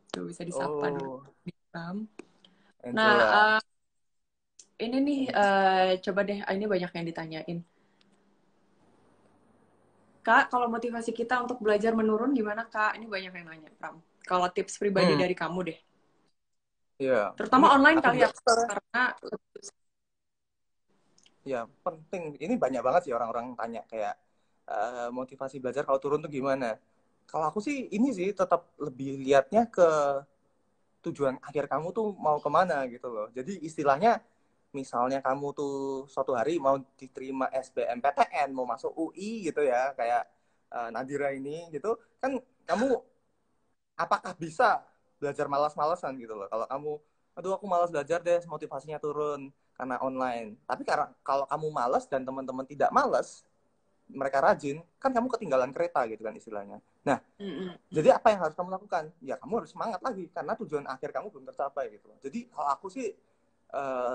Tuh, bisa disapa dulu. Oh, Pram. Nah, Angela. ini nih, coba deh, ini banyak yang ditanyain. Kak, kalau motivasi kita untuk belajar menurun gimana, Kak? Ini banyak yang nanya, Pram. Kalau tips pribadi Hmm, dari kamu deh. ya. Ini Terutama online aku kali juga ya, karena... ya penting. Ini banyak banget sih orang-orang tanya kayak motivasi belajar kalau turun tuh gimana. Kalau aku sih ini sih tetap lebih lihatnya ke tujuan akhir kamu tuh mau kemana gitu loh. Jadi istilahnya misalnya kamu tuh suatu hari mau diterima SBMPTN, mau masuk UI gitu ya, kayak Nadira ini gitu, kan kamu apakah bisa belajar malas-malasan gitu loh. Kalau kamu, aduh aku malas belajar deh, motivasinya turun karena online. Tapi karena kalau kamu malas dan teman-teman tidak malas, mereka rajin, kan kamu ketinggalan kereta gitu kan istilahnya. Nah, jadi apa yang harus kamu lakukan? Ya kamu harus semangat lagi karena tujuan akhir kamu belum tercapai gitu. Jadi kalau aku sih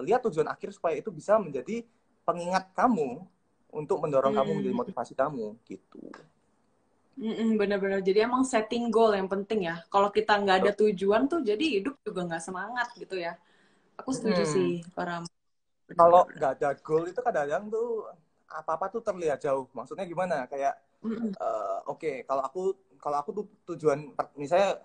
lihat tujuan akhir supaya itu bisa menjadi pengingat kamu untuk mendorong kamu menjadi motivasi kamu gitu. Bener-bener. Jadi emang setting goal yang penting ya. Kalau kita nggak ada tujuan tuh, jadi hidup juga nggak semangat gitu ya. Aku setuju Hmm. sih, para Kalau bener-bener. nggak ada goal itu kadang-kadang tuh apa-apa tuh terlihat jauh. Maksudnya gimana? Kayak oke, kalau aku tuh tujuan misalnya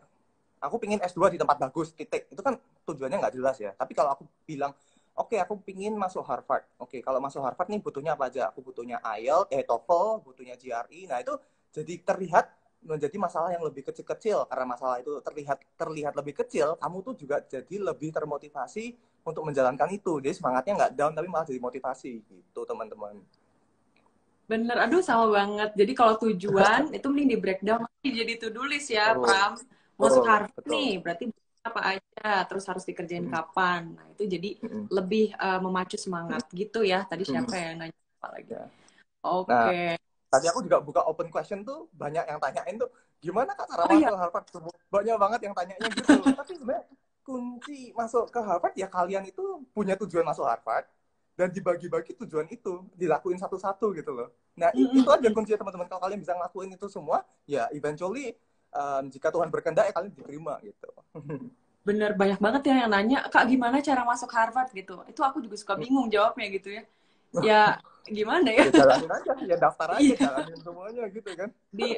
aku pingin S2 di tempat bagus, titik. Itu kan tujuannya nggak jelas ya. Tapi kalau aku bilang, oke, aku pingin masuk Harvard. Oke, kalau masuk Harvard nih butuhnya apa aja? Aku butuhnya IELTS, TOEFL, butuhnya GRE. Nah, itu jadi terlihat menjadi masalah yang lebih kecil-kecil. Karena masalah itu terlihat lebih kecil, kamu tuh juga jadi lebih termotivasi untuk menjalankan itu. Jadi semangatnya nggak down, tapi malah jadi motivasi. Gitu, teman-teman. Bener, aduh sama banget. Jadi kalau tujuan itu mending di breakdown lagi jadi to-do list ya, Betul, Pram. Masuk betul, Harvard betul. nih, berarti apa aja, terus harus dikerjain kapan. Nah, itu jadi Mm-mm. lebih memacu semangat gitu ya. Tadi Mm-mm. siapa yang nanya apa lagi? Ya. Nah, Oke. tadi aku juga buka open question tuh, banyak yang tanyain tuh, gimana Kak cara Oh iya, masuk Harvard? Banyak banget yang tanyanya gitu. Tapi sebenarnya kunci masuk ke Harvard ya kalian itu punya tujuan masuk Harvard, dan dibagi-bagi tujuan itu, dilakuin satu-satu gitu loh. Nah, itu aja kuncinya teman-teman. Kalau kalian bisa ngelakuin itu semua, ya eventually, jika Tuhan berkehendak, ya kalian diterima gitu. bener banyak banget ya yang nanya, Kak gimana cara masuk Harvard gitu. Itu aku juga suka bingung jawabnya gitu ya. Ya gimana ya? Ya jalanin aja, ya daftar aja, Iya. jalanin semuanya gitu kan.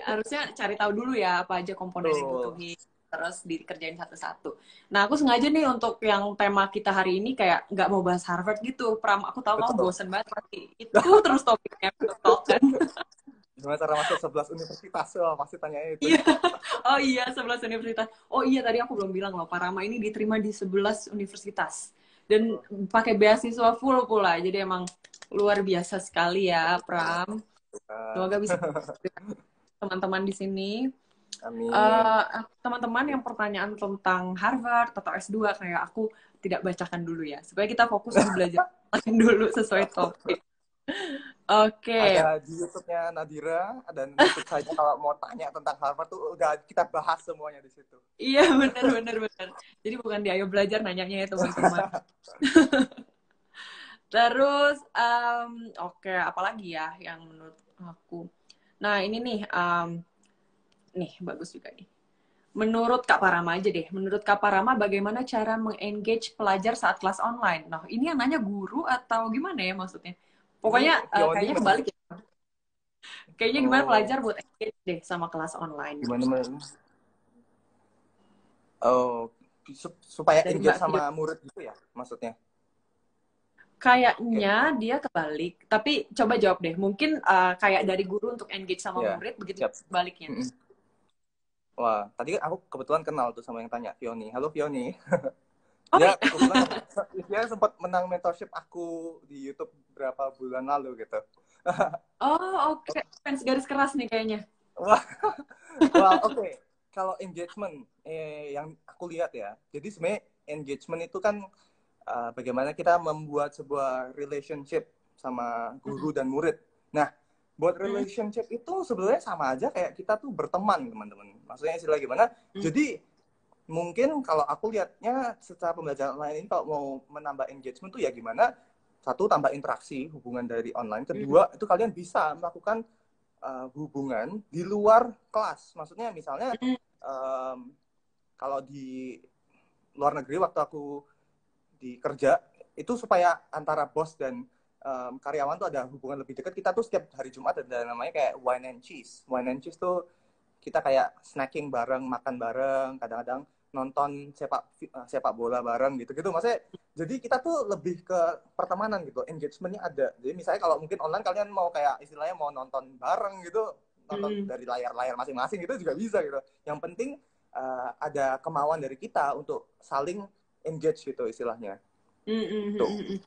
Harusnya cari tahu dulu ya apa aja komponen yang Betul. dibutuhin, terus dikerjain satu-satu. Nah, aku sengaja nih untuk yang tema kita hari ini kayak nggak mau bahas Harvard gitu, Pram. Aku tahu kamu Betul. bosen banget pasti. Itu terus topiknya talk kan. Gimana cara masuk 11 universitas? Oh, pasti tanya itu. Iya. Oh iya, 11 universitas. Oh iya, tadi aku belum bilang loh, Parama ini diterima di 11 universitas. Dan pakai beasiswa full pula. Jadi emang luar biasa sekali ya, Pram. Semoga bisa teman-teman di sini. Amin. Teman-teman yang pertanyaan tentang Harvard atau S2 kayak aku tidak bacakan dulu ya supaya kita fokus di belajar lain dulu sesuai topik. Oke. Ada di YouTube-nya Nadira dan YouTube saya kalau mau tanya tentang Harvard tuh udah kita bahas semuanya di situ. Iya, bener, bener, bener. Jadi bukan di Ayo Belajar nanyanya ya, teman-teman. Terus, oke, apalagi ya yang menurut aku. Nah, ini nih, bagus juga nih. Menurut Kak Parama aja deh. Menurut Kak Parama, bagaimana cara meng-engage pelajar saat kelas online? Nah, ini yang nanya guru atau gimana ya maksudnya? Pokoknya Ini Fioni kayaknya masih kebalik ya. Kayaknya gimana oh pelajar buat engage deh sama kelas online gimana gitu. oh supaya Dari engage Mbak Vio. sama murid gitu ya maksudnya. Oke. Kayaknya dia kebalik. Tapi coba jawab deh. Mungkin kayak dari guru untuk engage sama Ya, murid, begitu siap. sebaliknya. Mm-mm. Wah, tadi aku kebetulan kenal tuh sama yang tanya, Fioni. Halo Fioni. Oh Dia iya. kebetulan dia sempat menang mentorship aku di YouTube berapa bulan lalu gitu. Oh oke. Fans garis keras nih kayaknya. Wah, wah, oke. Kalau engagement yang aku lihat ya. Jadi sebenarnya engagement itu kan bagaimana kita membuat sebuah relationship sama guru dan murid. Nah, buat Mm, relationship itu sebenarnya sama aja kayak kita tuh berteman, teman-teman. Maksudnya istilah gimana? mm, Jadi mungkin kalau aku lihatnya secara pembelajaran online ini kalau mau menambah engagement tuh ya gimana? Satu, tambah interaksi hubungan dari online. mm, Kedua, itu kalian bisa melakukan hubungan di luar kelas. Maksudnya misalnya mm, um, kalau di luar negeri waktu aku di kerja itu supaya antara bos dan karyawan tuh ada hubungan lebih dekat. Kita tuh setiap hari Jumat ada namanya kayak wine and cheese. Wine and cheese tuh kita kayak snacking bareng, makan bareng, kadang-kadang nonton sepak bola bareng gitu-gitu. Maksudnya jadi kita tuh lebih ke pertemanan gitu, engagementnya ada. Jadi misalnya kalau mungkin online kalian mau kayak istilahnya mau nonton bareng gitu, nonton mm, dari layar-layar masing-masing gitu juga bisa gitu. Yang penting ada kemauan dari kita untuk saling engage gitu istilahnya. mm, mm, mm, Tuh. mm, mm.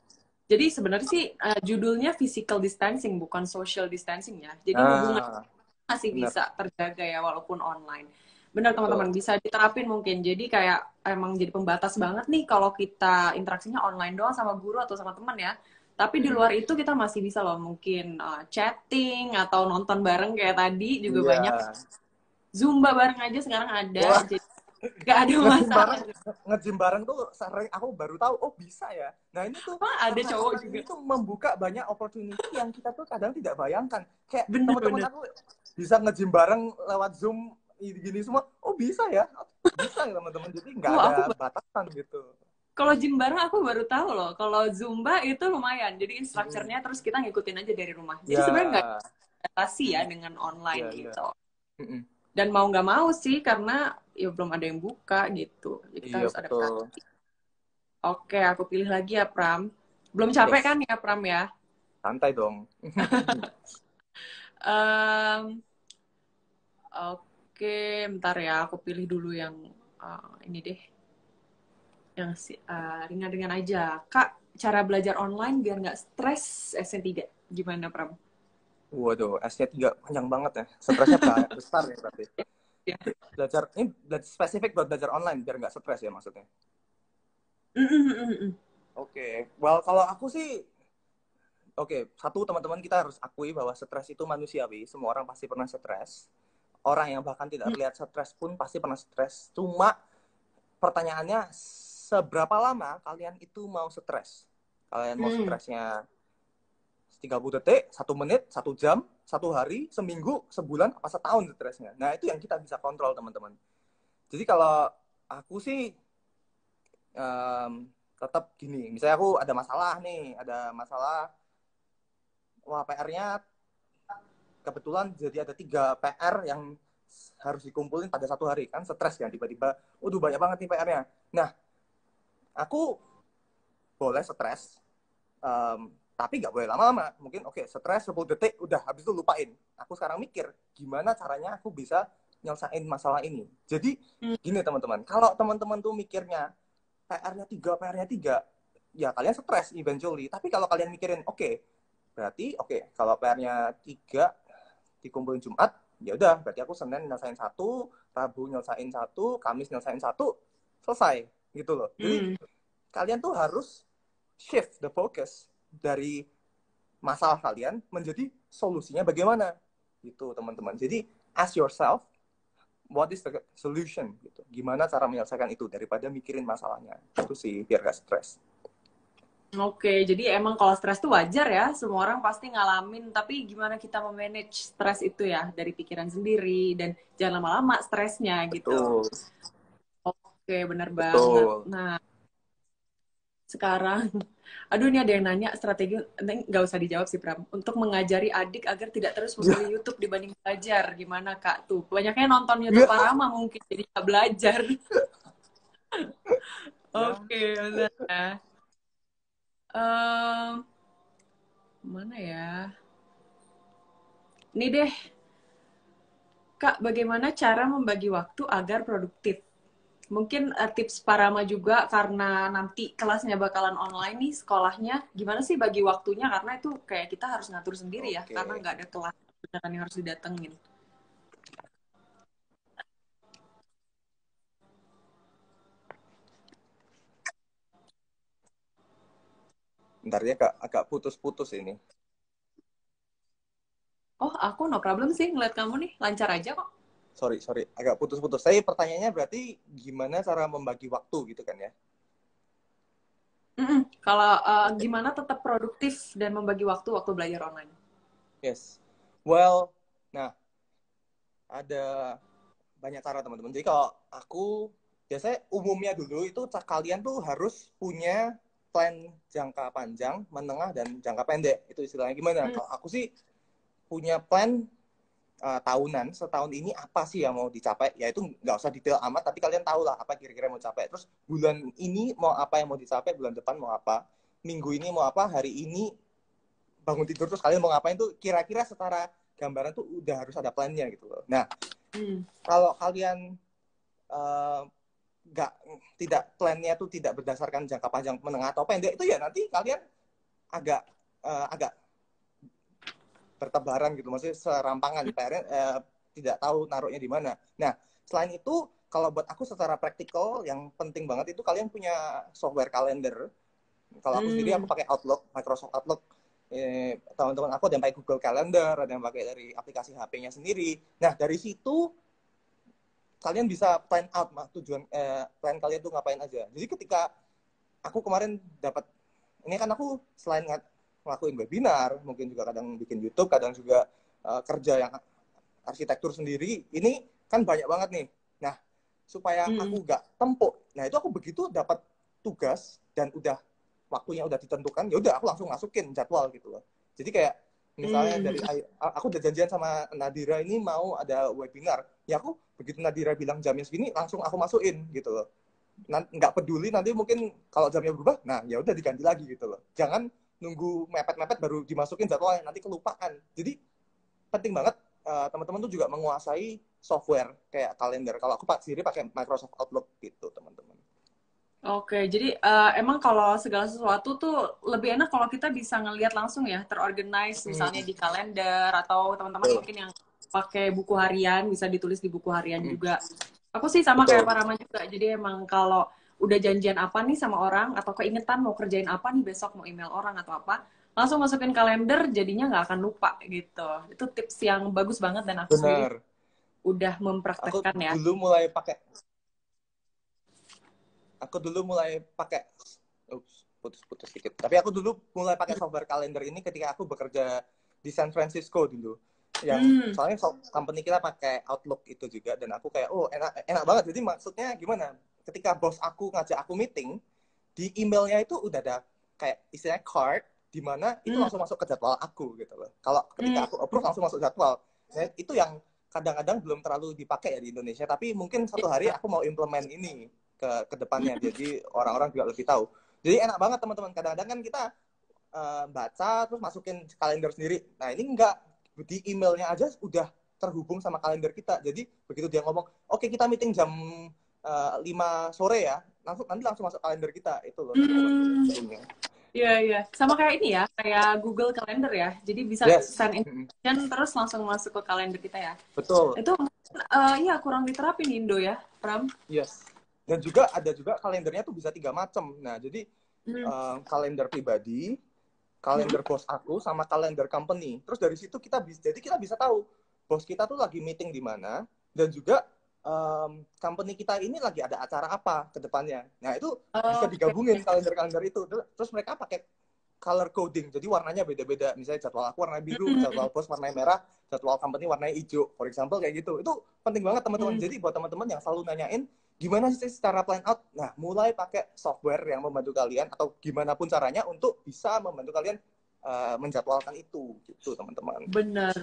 Jadi sebenarnya sih judulnya physical distancing bukan social distancing ya. Jadi hubungan Nah, masih bener, bisa terjaga ya walaupun online. Benar betul. teman-teman bisa diterapin mungkin. Jadi kayak emang jadi pembatas banget nih kalau kita interaksinya online doang sama guru atau sama teman ya. Tapi di Mm-mm. luar itu kita masih bisa loh mungkin chatting atau nonton bareng kayak tadi juga Iya. banyak. Zumba bareng aja sekarang ada. Wah, Jadi nggak ada nge-gym masalah. bareng, nge-gym bareng tuh sering aku baru tahu, oh bisa ya. Nah ini tuh Wah, ada karena cowok online juga. ini tuh membuka banyak opportunity yang kita tuh kadang tidak bayangkan. Kayak teman-teman Bener-bener. aku bisa nge-gym bareng lewat Zoom gini semua, oh bisa ya. Bisa ya teman-teman, jadi nggak Wah, ada aku batasan gitu. kalau gym bareng aku baru tahu loh. Kalau Zumba itu lumayan. Jadi Mm-mm. instrukturnya terus kita ngikutin aja dari rumah. Jadi sebenarnya nggak Ya, adaptasi ya mm-mm. dengan online Ya, ya. gitu. Mm-mm. Dan mau nggak mau sih karena ya belum ada yang buka gitu. Jadi kita Iya harus betul. adaptasi. Oke, aku pilih lagi ya Pram. Belum capek Yes, kan ya Pram ya? santai dong. Em, oke, bentar ya. Aku pilih dulu yang ini deh. Yang ringan-ringan aja. Kak, cara belajar online biar nggak stres SN3. Gimana Pram? Waduh, S-nya 3 panjang banget ya. Stresnya besar ya berarti. Ya. Belajar ini spesifik buat belajar online biar nggak stres ya maksudnya. Mm, mm, mm, mm, mm. Oke, well kalau aku sih, oke, satu teman-teman kita harus akui bahwa stres itu manusiawi. Semua orang pasti pernah stres. Orang yang bahkan tidak Mm, terlihat stres pun pasti pernah stres. Cuma pertanyaannya, seberapa lama kalian itu mau stres? Kalian mau mm. stresnya 30 detik, 1 menit, 1 jam, 1 hari, seminggu, sebulan, apa setahun stresnya. Nah itu yang kita bisa kontrol teman-teman. Jadi kalau aku sih tetap gini, misalnya aku ada masalah nih, ada masalah, wah PR-nya kebetulan jadi ada 3 PR yang harus dikumpulin pada 1 hari, kan stres kan tiba-tiba, waduh banyak banget nih PR-nya. Nah, aku boleh stres, tapi nggak boleh lama-lama. Mungkin oke, stres 10 detik, udah habis itu lupain. Aku sekarang mikir, gimana caranya aku bisa nyelesain masalah ini. Jadi, Mm, gini teman-teman, kalau teman-teman tuh mikirnya PR-nya 3, ya kalian stres eventually. Tapi kalau kalian mikirin, berarti kalau PR-nya 3 dikumpulin Jumat, ya udah, berarti aku Senin nyelesain satu, Rabu nyelesain satu, Kamis nyelesain satu, selesai gitu loh. Jadi mm. kalian tuh harus shift the focus dari masalah kalian menjadi solusinya bagaimana gitu teman-teman. Jadi ask yourself what is the solution gitu. Gimana cara menyelesaikan itu daripada mikirin masalahnya. Itu sih biar gak stres. Oke, jadi emang kalau stres tuh wajar ya, semua orang pasti ngalamin. Tapi gimana kita memanage stres itu ya, dari pikiran sendiri, dan jangan lama-lama stresnya gitu. Betul. Oke, bener banget. Betul. Nah, sekarang, aduh ini ada yang nanya strategi, nggak usah dijawab sih Pram, untuk mengajari adik agar tidak terus memilih YouTube dibanding belajar. Gimana Kak tuh? Banyaknya nonton YouTube Parama mungkin, jadi nggak belajar. Oke, bener ya. Mana ya? Ini deh, Kak, bagaimana cara membagi waktu agar produktif? Mungkin tips Parama juga karena nanti kelasnya bakalan online nih, sekolahnya. Gimana sih bagi waktunya? Karena itu kayak kita harus ngatur sendiri ya, karena nggak ada kelas beneran yang harus didatengin. Bentar ya, agak putus-putus ini. Oh, aku no problem sih ngeliat kamu nih, lancar aja kok. Sorry, agak putus-putus. Saya pertanyaannya berarti gimana cara membagi waktu gitu kan ya? Kalau gimana tetap produktif dan membagi waktu belajar online? Yes. Well, nah, ada banyak cara teman-teman. Jadi kalau aku, biasanya umumnya dulu itu kalian tuh harus punya plan jangka panjang, menengah, dan jangka pendek. Itu istilahnya gimana? Kalau aku sih punya plan tahunan, setahun ini apa sih yang mau dicapai? Ya itu nggak usah detail amat, tapi kalian tahu lah apa kira-kira mau capai. Terus bulan ini mau apa yang mau dicapai, bulan depan mau apa, minggu ini mau apa, hari ini bangun tidur terus kalian mau ngapain tuh kira-kira setara gambaran tuh udah harus ada plannya gitu loh. Nah, kalau kalian nggak tidak plannya tuh tidak berdasarkan jangka panjang, menengah atau pendek, itu ya nanti kalian agak bertebaran gitu, maksudnya serampangan, tidak tahu naruhnya di mana. Nah, selain itu kalau buat aku secara praktikal yang penting banget itu kalian punya software kalender. Kalau aku sendiri aku pakai Outlook, Microsoft Outlook. Teman-teman aku ada yang pakai Google Calendar, ada yang pakai dari aplikasi HP-nya sendiri. Nah, dari situ kalian bisa plan out tujuan plan kalian tuh ngapain aja. Jadi ketika aku kemarin dapat ini kan aku selain ngelakuin webinar, mungkin juga kadang bikin YouTube, kadang juga kerja yang arsitektur sendiri. Ini kan banyak banget nih. Nah, supaya aku nggak tempuk. Nah, itu aku begitu dapat tugas dan udah waktunya udah ditentukan, ya udah aku langsung masukin jadwal gitu loh. Jadi kayak misalnya dari aku udah janjian sama Nadira ini mau ada webinar. Ya aku begitu Nadira bilang jamnya segini langsung aku masukin gitu loh. Nggak peduli nanti mungkin kalau jamnya berubah, nah ya udah diganti lagi gitu loh. Jangan nunggu mepet-mepet baru dimasukin jadwalnya, nanti kelupaan. Jadi penting banget teman-teman tuh juga menguasai software kayak kalender. Kalau aku sendiri pakai Microsoft Outlook gitu teman-teman. Oke, jadi emang kalau segala sesuatu tuh lebih enak kalau kita bisa ngelihat langsung ya, terorganize misalnya di kalender, atau teman-teman mungkin yang pakai buku harian bisa ditulis di buku harian juga. Aku sih sama kayak Pak Rama juga, jadi emang kalau udah janjian apa nih sama orang, atau keingetan mau kerjain apa nih besok, mau email orang atau apa, langsung masukin kalender, jadinya nggak akan lupa gitu. Itu tips yang bagus banget dan aku sendiri udah mempraktekkan ya. Aku dulu mulai pakai putus-putus sedikit. Tapi aku dulu mulai pakai software kalender ini ketika aku bekerja di San Francisco dulu. Yang soalnya company kita pakai Outlook itu juga, dan aku kayak enak banget. Jadi maksudnya gimana? Ketika bos aku ngajak aku meeting, di emailnya itu udah ada kayak istilahnya card di mana itu langsung masuk ke jadwal aku gitu loh. Kalau ketika aku approve langsung masuk jadwal. Nah, itu yang kadang-kadang belum terlalu dipakai ya di Indonesia, tapi mungkin satu hari aku mau implement ini ke depannya, jadi orang-orang juga lebih tahu. Jadi enak banget teman-teman. Kadang-kadang kan kita baca terus masukin kalender sendiri. Nah ini enggak, di emailnya aja udah terhubung sama kalender kita. Jadi begitu dia ngomong, oke kita meeting jam 5 sore ya, nanti langsung masuk kalender kita itu loh. Iya. Sama kayak ini ya, kayak Google Calendar ya. Jadi bisa send invitation terus langsung masuk ke kalender kita ya. Betul. Itu iya kurang diterapin di Indo ya, Pram. Yes. Dan juga ada juga kalendernya tuh bisa 3 macam. Nah, jadi kalender pribadi, kalender bos aku sama kalender company. Terus dari situ kita bisa tahu bos kita tuh lagi meeting di mana, dan juga company kita ini lagi ada acara apa ke depannya. Nah, itu bisa digabungin kalender-kalender itu. Terus mereka pakai color coding, jadi warnanya beda-beda. Misalnya jadwal aku warna biru, jadwal bos warna merah, jadwal company warna hijau, for example kayak gitu. Itu penting banget teman-teman. Jadi buat teman-teman yang selalu nanyain gimana sih secara plan out, nah mulai pakai software yang membantu kalian atau gimana pun caranya untuk bisa membantu kalian menjadwalkan itu, gitu teman-teman. Bener.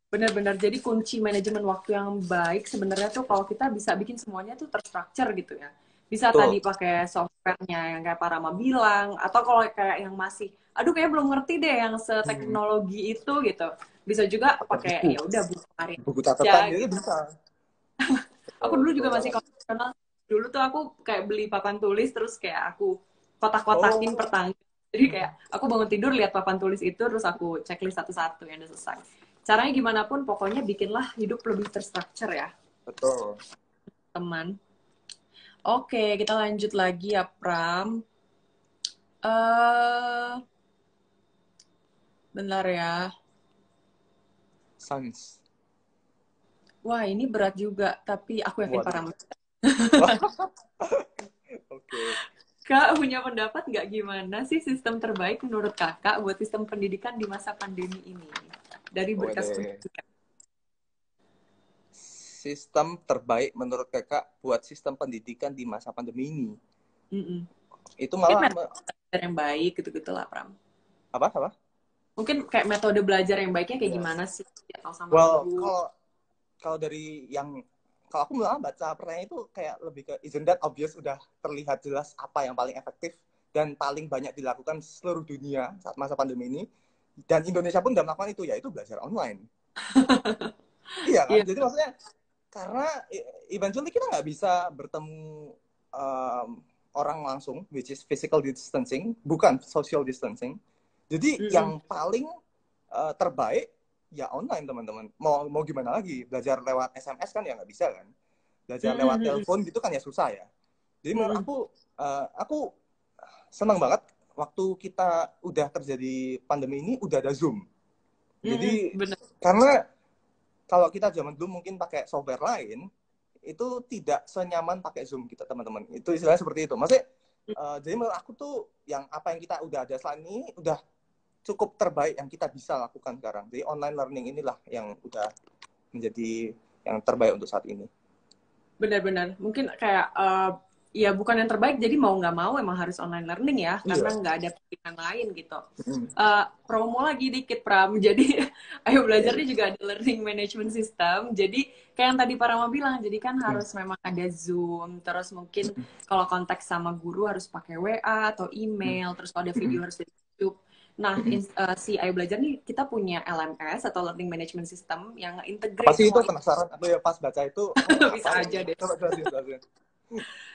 Benar-benar, jadi kunci manajemen waktu yang baik sebenarnya tuh kalau kita bisa bikin semuanya tuh terstruktur gitu ya. Bisa tadi Betul. pakai softwarenya yang kayak Parama bilang, atau kalau kayak yang masih, aduh kayak belum ngerti deh yang seteknologi itu gitu. Bisa juga Pakai pakai buku, ya udah buku harian buku aja catatan gitu gitu. bisa. Aku Betul, dulu betul juga masih banget. konvensional. Dulu tuh aku kayak beli papan tulis terus kayak aku kotak-kotakin per Oh, tanggal. Jadi kayak aku bangun tidur lihat papan tulis itu terus aku checklist satu-satu yang udah selesai. Caranya gimana pun pokoknya bikinlah hidup lebih terstruktur ya, betul. teman. Oke, kita lanjut lagi ya, Pram. Eh, bentar ya. Sans. Wah, ini berat juga, tapi aku yakin Waduh. Pram. Oke. Kak, punya pendapat nggak gimana sih sistem terbaik menurut kakak buat sistem pendidikan di masa pandemi ini? Dari berkas Waduh. pendidikan. Sistem terbaik menurut kakak buat sistem pendidikan di masa pandemi ini. Mm-mm. Itu Mungkin malah metode belajar yang baik gitu-gitu lah, Pram. apa? Mungkin kayak metode belajar yang baiknya kayak Ya. gimana sih? Atau sama Well, guru? kalau dari yang kalau aku malah baca pertanyaan itu kayak lebih ke isn't that obvious, udah terlihat jelas apa yang paling efektif dan paling banyak dilakukan seluruh dunia saat masa pandemi ini, dan Indonesia pun udah melakukan itu, yaitu belajar online. Iya kan? Iya. Jadi maksudnya karena eventually kita nggak bisa bertemu um, orang langsung, which is physical distancing, bukan social distancing. Jadi Mm-mm. yang paling terbaik ya online teman-teman. Mau gimana lagi? Belajar lewat SMS kan ya nggak bisa kan? Belajar lewat Mm-mm. telepon gitu kan ya susah ya. Jadi menurut Mm-mm. aku senang banget waktu kita udah terjadi pandemi ini udah ada Zoom. Mm-mm. Jadi Bener. karena kalau kita zaman dulu mungkin pakai software lain, itu tidak senyaman pakai Zoom kita teman-teman. Itu istilahnya seperti itu. Maksudnya, jadi menurut aku tuh yang apa yang kita udah ada saat ini udah cukup terbaik yang kita bisa lakukan sekarang. Jadi online learning inilah yang udah menjadi yang terbaik untuk saat ini. Benar-benar. Mungkin kayak ya bukan yang terbaik, jadi mau nggak mau emang harus online learning ya, karena Iya. nggak ada pilihan lain gitu. Mm. Promo lagi dikit, Pram. Jadi Ayo Belajar Okay. ini juga ada learning management system. Jadi kayak yang tadi Parama bilang, jadi kan harus memang ada Zoom, terus mungkin kalau konteks sama guru harus pakai WA atau email, terus kalau ada video harus dari YouTube. Nah, si Ayo Belajar nih kita punya LMS atau Learning Management System yang Apa integrate sih itu, semua itu. penasaran? Aku ya pas baca itu, apa Bisa ya? aja deh. Coba jelasin.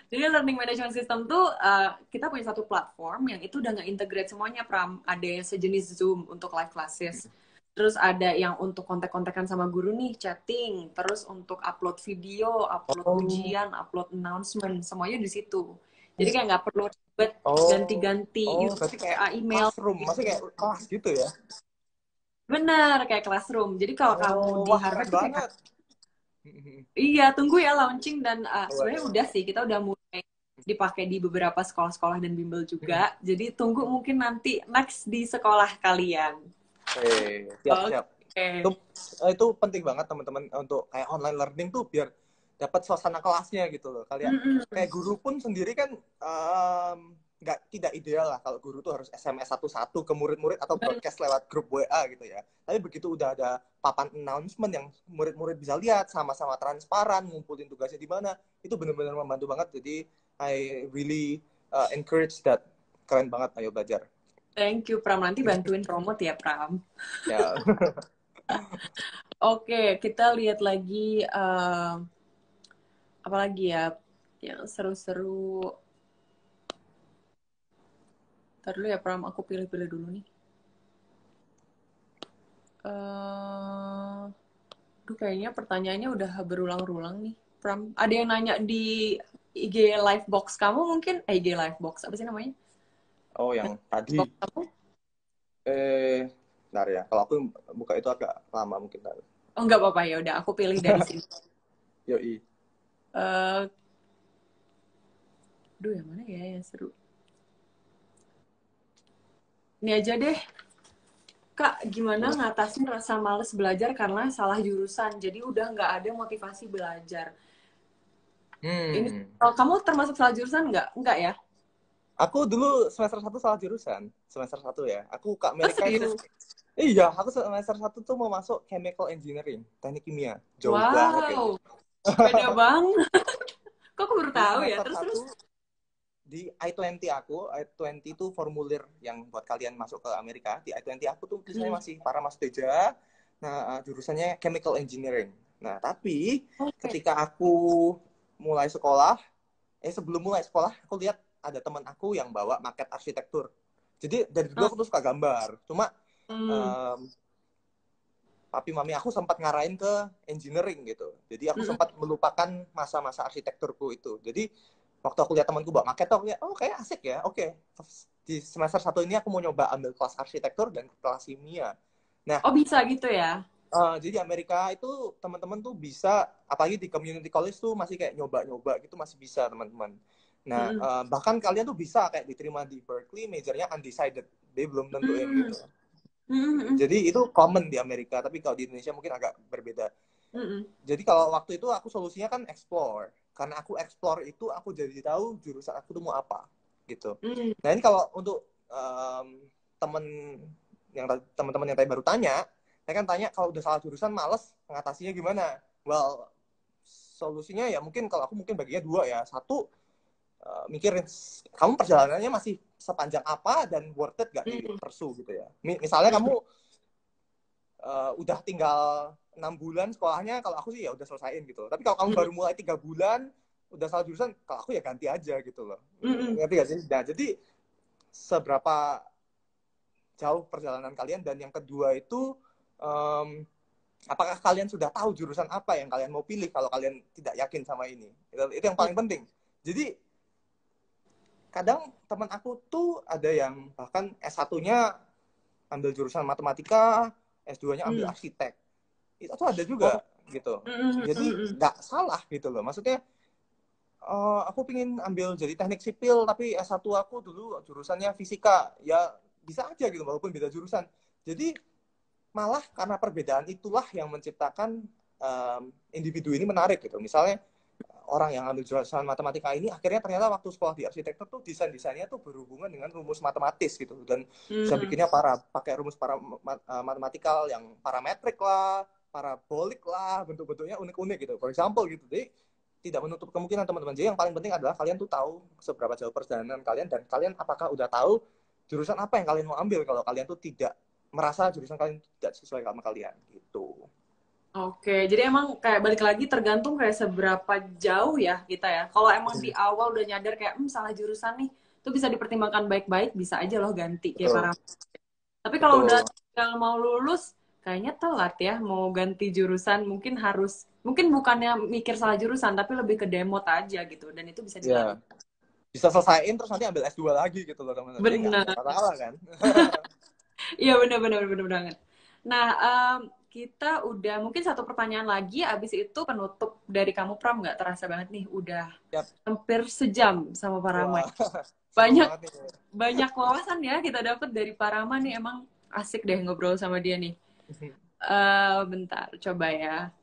Jadi learning management system tuh kita punya satu platform yang itu udah nge-integrate semuanya, Pram. Ada yang sejenis Zoom untuk live classes. Terus ada yang untuk kontak-kontakan sama guru nih, chatting. Terus untuk upload video, upload Oh, ujian, upload announcement. Semuanya di situ. Jadi kayak nggak perlu ribet oh, ganti-ganti oh, berarti YouTube, kayak email. classroom, maksudnya kayak kelas gitu ya? Bener, kayak classroom. Jadi kalau kamu Oh, di wah keren Harvard tuh kayak, banget. iya tunggu ya launching dan sebenarnya Waduh. udah sih, kita udah mulai dipakai di beberapa sekolah-sekolah dan bimbel juga. Jadi tunggu mungkin nanti next di sekolah kalian. Siap-siap. Oke. Itu penting banget teman-teman untuk kayak online learning tuh biar dapat suasana kelasnya gitu loh. Kalian Mm-mm. kayak guru pun sendiri kan nggak tidak ideal lah kalau guru tuh harus SMS satu-satu ke murid-murid atau broadcast lewat grup WA gitu ya. Tapi begitu udah ada papan announcement yang murid-murid bisa lihat sama-sama transparan, ngumpulin tugasnya di mana, itu benar-benar membantu banget. Jadi I really encourage that. Keren banget, ayo belajar. Thank you, Pram. Nanti bantuin promote ya, Pram. Ya. Oke, kita lihat lagi apa lagi ya yang seru-seru. Ntar dulu ya, Pram. Aku pilih-pilih dulu nih. Duh, kayaknya pertanyaannya udah berulang-ulang nih, Pram. Ada yang nanya di IG live box kamu mungkin? IG live box, apa sih namanya? Oh, yang Box tadi. kamu? Bentar ya. Kalau aku buka itu agak lama mungkin. Oh, nggak apa-apa, ya udah aku pilih dari sini. Yoi. Eh, Duh, yang mana ya yang seru? Ini aja deh. Kak, gimana ngatasin rasa males belajar karena salah jurusan? Jadi udah nggak ada motivasi belajar. Ini Hmm. kalau kamu termasuk salah jurusan nggak? Nggak ya? Aku dulu semester 1 salah jurusan. Semester 1 ya. Aku ke Oh, Amerika itu. serius? Iya, aku semester 1 tuh mau masuk chemical engineering, teknik kimia. Jauh banget itu. Wow, beda banget. Kok aku baru Di tahu ya? semester Terus. 1 di I-20 aku, I-20 itu formulir yang buat kalian masuk ke Amerika. Di I-20 aku tuh tulisannya Hmm. masih para Mas Teja. Nah, jurusannya chemical engineering. Nah, tapi Oke. ketika aku mulai sekolah, sebelum mulai sekolah, aku lihat ada teman aku yang bawa maket arsitektur. Jadi dari dulu Ah, aku tuh suka gambar. Cuma hmm. um, papi mami aku sempat ngarahin ke engineering gitu. Jadi aku Mm-mm. sempat melupakan masa-masa arsitekturku itu. Jadi waktu aku lihat temanku bawa maket, aku lihat, oh kayak asik ya. Oke, di semester 1 ini aku mau nyoba ambil kelas arsitektur dan kelas kimia. Nah, Oh, bisa gitu ya? jadi Amerika itu teman-teman tuh bisa, apalagi di community college tuh masih kayak nyoba-nyoba gitu masih bisa teman-teman. Nah, Mm-mm. bahkan kalian tuh bisa kayak diterima di Berkeley, majornya undecided. Dia belum tentuin Mm. gitu. Mm-mm. Jadi itu common di Amerika, tapi kalau di Indonesia mungkin agak berbeda. Mm-mm. Jadi kalau waktu itu aku solusinya kan explore. Karena aku explore itu aku jadi tahu jurusan aku tuh mau apa gitu. Mm. Nah ini kalau untuk temen teman-teman yang tadi baru tanya, saya kan tanya kalau udah salah jurusan males mengatasinya gimana? Well, solusinya ya mungkin kalau aku mungkin baginya dua ya. Satu, mikirin kamu perjalanannya masih sepanjang apa dan worth it gak di Mm. pursue gitu ya. Misalnya kamu udah tinggal 6 bulan sekolahnya, kalau aku sih ya udah selesaiin gitu. Tapi kalau kamu Mm. baru mulai 3 bulan, udah salah jurusan, kalau aku ya ganti aja gitu loh. Mm. Ngerti gak sih? Nah, jadi seberapa jauh perjalanan kalian, dan yang kedua itu, um, apakah kalian sudah tahu jurusan apa yang kalian mau pilih kalau kalian tidak yakin sama ini. Itu yang Mm. paling penting. Jadi, kadang teman aku tuh ada yang bahkan S1-nya ambil jurusan matematika, S2-nya ambil Mm. arsitek. Itu tuh ada Oh. juga gitu. Mm. Jadi Mm. nggak salah gitu loh. Maksudnya aku pingin ambil jadi teknik sipil tapi S1 aku dulu jurusannya fisika. Ya bisa aja gitu walaupun beda jurusan. Jadi malah karena perbedaan itulah yang menciptakan individu ini menarik gitu. Misalnya orang yang ambil jurusan matematika ini akhirnya ternyata waktu sekolah di arsitektur tuh desainnya tuh berhubungan dengan rumus matematis gitu, dan bisa Mm. bikinnya pakai rumus matematikal yang parametrik lah, parabolik lah, bentuk-bentuknya unik-unik gitu. For example gitu. Jadi tidak menutup kemungkinan teman-teman. Jadi yang paling penting adalah kalian tuh tahu seberapa jauh perjalanan kalian, dan kalian apakah udah tahu jurusan apa yang kalian mau ambil kalau kalian tuh tidak merasa jurusan kalian tidak sesuai sama kalian gitu. Oke, jadi emang kayak balik lagi tergantung kayak seberapa jauh ya kita ya. Kalau emang di awal udah nyadar kayak salah jurusan nih, itu bisa dipertimbangkan baik-baik, bisa aja loh ganti kayak Betul, para. Tapi kalau udah betul. tinggal mau lulus, kayaknya telat ya mau ganti jurusan. Mungkin bukannya mikir salah jurusan, tapi lebih ke demot aja gitu. Dan itu bisa dilalui. Ya, bisa selesaiin terus nanti ambil S2 lagi gitu loh teman-teman. Jadi nggak Bener. masalah kan. Iya, bener banget. Nah, kita udah mungkin satu pertanyaan lagi, abis itu penutup dari kamu Pram, nggak terasa banget nih, udah Yap. hampir sejam sama Pak Rama. Wah, seru Banyak banget nih. banyak wawasan ya kita dapat dari Pak Rama nih, emang asik deh ngobrol sama dia nih. Bentar, coba ya.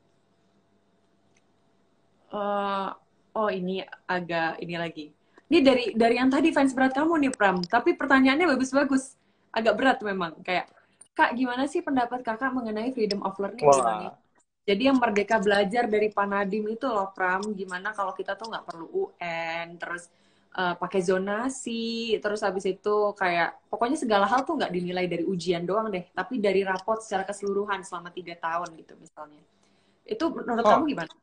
Eh, oh ini agak ini lagi. Ini dari yang tadi fans berat kamu nih Pram, tapi pertanyaannya bagus-bagus. Agak berat memang, kayak Kak, gimana sih pendapat Kakak mengenai freedom of learning di Indonesia? Wah, Jadi yang merdeka belajar dari Pak Nadiem itu loh Pram, gimana kalau kita tuh nggak perlu UN, terus pakai zonasi, terus habis itu kayak pokoknya segala hal tuh nggak dinilai dari ujian doang deh, tapi dari rapot secara keseluruhan selama 3 tahun gitu misalnya. Itu menurut kamu huh. gimana?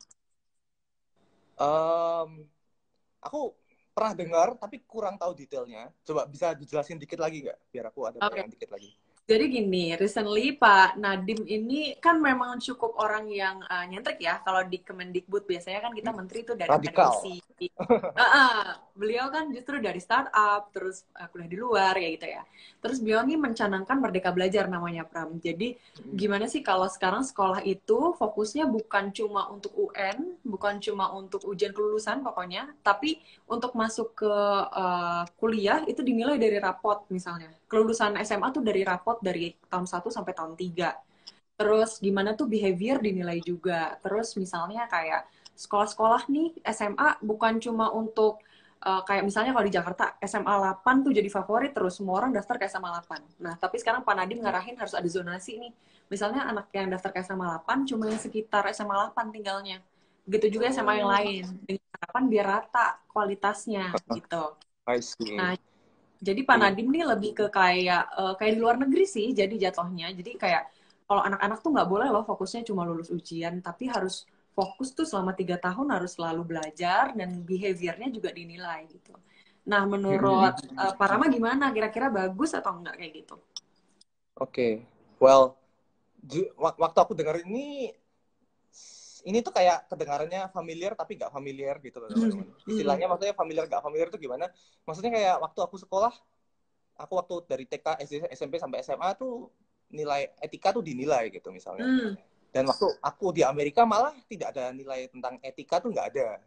Aku pernah dengar tapi kurang tahu detailnya. Coba bisa dijelasin dikit lagi nggak? Biar aku ada Oke. bayangan dikit lagi. Jadi gini, recently Pak Nadiem ini kan memang cukup orang yang nyentrik ya. Kalau di Kemendikbud biasanya kan kita menteri itu dari Radikal. NUC. Beliau kan justru dari startup, terus kuliah di luar ya gitu ya. Terus beliau nih mencanangkan Merdeka Belajar namanya Pram. Jadi gimana sih kalau sekarang sekolah itu fokusnya bukan cuma untuk UN, bukan cuma untuk ujian kelulusan pokoknya, tapi untuk masuk ke kuliah itu dinilai dari rapot misalnya. Kelulusan SMA tuh dari rapot dari tahun 1 sampai tahun 3. Terus gimana tuh behavior dinilai juga. Terus misalnya kayak sekolah-sekolah nih SMA bukan cuma untuk kayak misalnya kalau di Jakarta SMA 8 tuh jadi favorit terus semua orang daftar ke SMA 8. Nah, tapi sekarang Pak Nadiem ngarahin harus ada zonasi nih. Misalnya anak yang daftar ke SMA 8 cuma yang sekitar SMA 8 tinggalnya. Begitu juga SMA yang Oh, lain. Dengan harapan biar rata kualitasnya gitu. I see. Nah, jadi Pak Iya. Nadiem nih lebih ke kayak di luar negeri sih, jadi jatuhnya. Jadi kayak kalau anak-anak tuh nggak boleh loh fokusnya cuma lulus ujian, tapi harus fokus tuh selama 3 tahun harus selalu belajar dan behaviornya juga dinilai gitu. Nah, menurut Pak Rama gimana? Kira-kira bagus atau enggak kayak gitu? Oke. Well, waktu aku dengar ini tuh kayak kedengarannya familiar tapi nggak familiar gitu loh teman-teman. Istilahnya maksudnya familiar nggak familiar itu gimana? Maksudnya kayak waktu aku sekolah, aku waktu dari TK, SD, SMP sampai SMA tuh nilai etika tuh dinilai gitu misalnya. Dan waktu aku di Amerika malah tidak ada nilai tentang etika tuh nggak ada.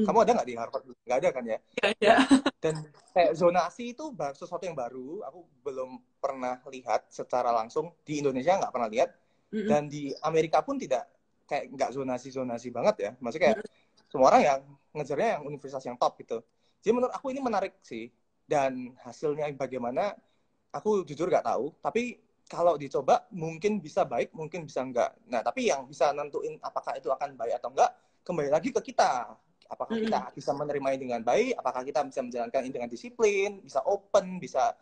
Kamu ada nggak di Harvard? Nggak ada kan ya? Gak Nah, ada. dan kayak zonasi itu sesuatu yang baru. Aku belum pernah lihat secara langsung di Indonesia, nggak pernah lihat. Dan di Amerika pun tidak kayak nggak zonasi banget ya. Maksudnya kayak semua orang yang ngejarnya yang universitas yang top gitu. Jadi menurut aku ini menarik sih. Dan hasilnya bagaimana, aku jujur nggak tahu. Tapi kalau dicoba mungkin bisa baik, mungkin bisa enggak. Nah, tapi yang bisa nentuin apakah itu akan baik atau enggak, kembali lagi ke kita. Apakah kita bisa menerima ini dengan baik, apakah kita bisa menjalankan ini dengan disiplin, bisa open, bisa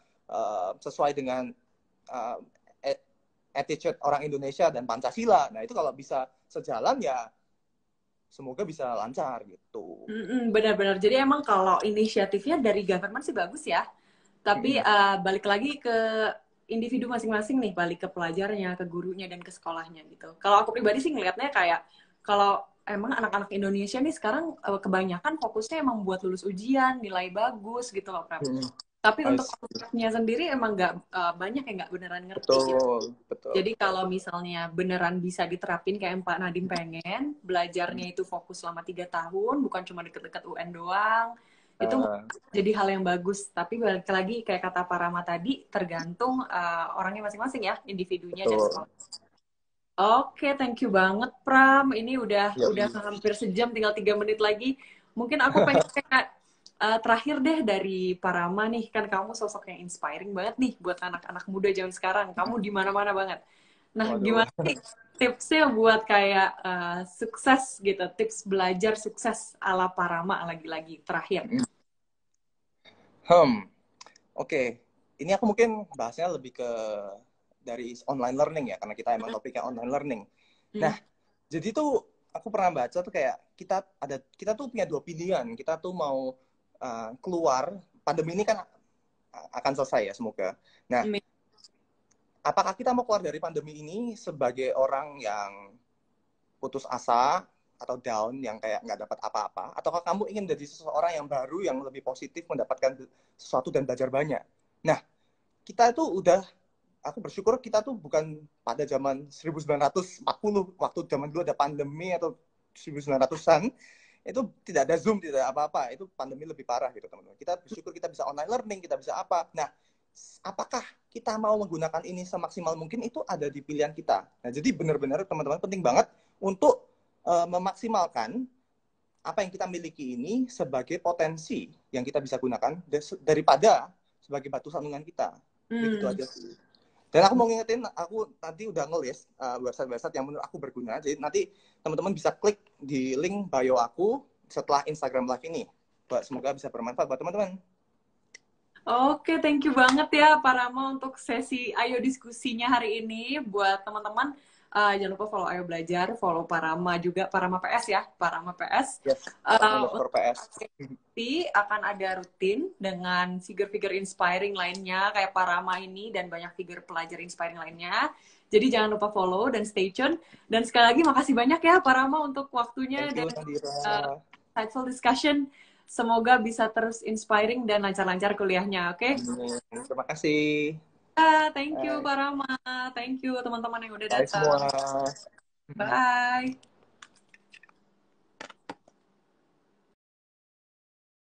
sesuai dengan uh, attitude orang Indonesia dan Pancasila. Nah, itu kalau bisa sejalan ya semoga bisa lancar gitu. Benar-benar. Jadi emang kalau inisiatifnya dari government sih bagus ya. Tapi balik lagi ke individu masing-masing nih, balik ke pelajarnya, ke gurunya, dan ke sekolahnya gitu. Kalau aku pribadi sih ngelihatnya kayak, kalau emang anak-anak Indonesia nih sekarang kebanyakan fokusnya emang buat lulus ujian, nilai bagus gitu loh, Prem. Tapi untuk konsepnya sendiri emang nggak banyak yang nggak beneran ngerti gitu. Betul, betul. Jadi kalau misalnya beneran bisa diterapin kayak Pak Nadiem pengen, belajarnya itu fokus selama 3 tahun, bukan cuma deket-deket UN doang, itu jadi hal yang bagus. Tapi balik lagi kayak kata Pak Rama tadi, tergantung orangnya masing-masing ya, individunya dan Betul. sekolah. Oke, thank you banget Pram. Ini udah Ya. hampir sejam, tinggal 3 menit lagi. Mungkin aku pengen kayak terakhir deh dari Pak Rama nih, kan kamu sosok yang inspiring banget nih buat anak-anak muda zaman sekarang. Kamu di mana-mana banget. Nah, Waduh. gimana sih tipsnya buat kayak sukses gitu, tips belajar sukses ala Pak Rama lagi-lagi terakhir. Oke. Ini aku mungkin bahasnya lebih ke dari online learning ya, karena kita emang topiknya online learning. Nah, jadi tuh aku pernah baca tuh kayak kita tuh punya dua pilihan. Kita tuh mau keluar, pandemi ini kan akan selesai ya semoga. Nah, apakah kita mau keluar dari pandemi ini sebagai orang yang putus asa atau down, yang kayak nggak dapat apa-apa, ataukah kamu ingin jadi seseorang yang baru, yang lebih positif, mendapatkan sesuatu dan belajar banyak? Nah, kita itu aku bersyukur kita tuh bukan pada zaman 1940, waktu zaman dulu ada pandemi atau 1900-an, itu tidak ada Zoom, tidak ada apa-apa. Itu pandemi lebih parah gitu, teman-teman. Kita bersyukur kita bisa online learning, kita bisa apa. Nah, apakah kita mau menggunakan ini semaksimal mungkin, itu ada di pilihan kita. Nah, jadi benar-benar teman-teman penting banget untuk memaksimalkan apa yang kita miliki ini sebagai potensi yang kita bisa gunakan daripada sebagai batu sandungan kita. Begitu aja sih. Dan aku mau ngingetin, aku tadi udah nge-list website-website yang menurut aku berguna. Jadi nanti teman-teman bisa klik di link bio aku setelah Instagram Live ini. Semoga bisa bermanfaat buat teman-teman. Oke, thank you banget ya Pak Rama untuk sesi Ayo Diskusinya hari ini. Buat teman-teman, jangan lupa follow Ayo Belajar, follow Pak Rama juga, Pak Rama PS ya, Pak Rama PS. Yes, PS. Nanti akan ada rutin dengan figure-figure inspiring lainnya, kayak Pak Rama ini, dan banyak figure pelajar inspiring lainnya. Jadi jangan lupa follow dan stay tune. Dan sekali lagi makasih banyak ya Pak Rama untuk waktunya. Thank you, Dan Nadira. insightful discussion. Semoga bisa terus inspiring dan lancar-lancar kuliahnya, oke? Terima kasih. Thank you, Bye. Pak Rama. Thank you, teman-teman yang udah Bye datang. semua. Bye.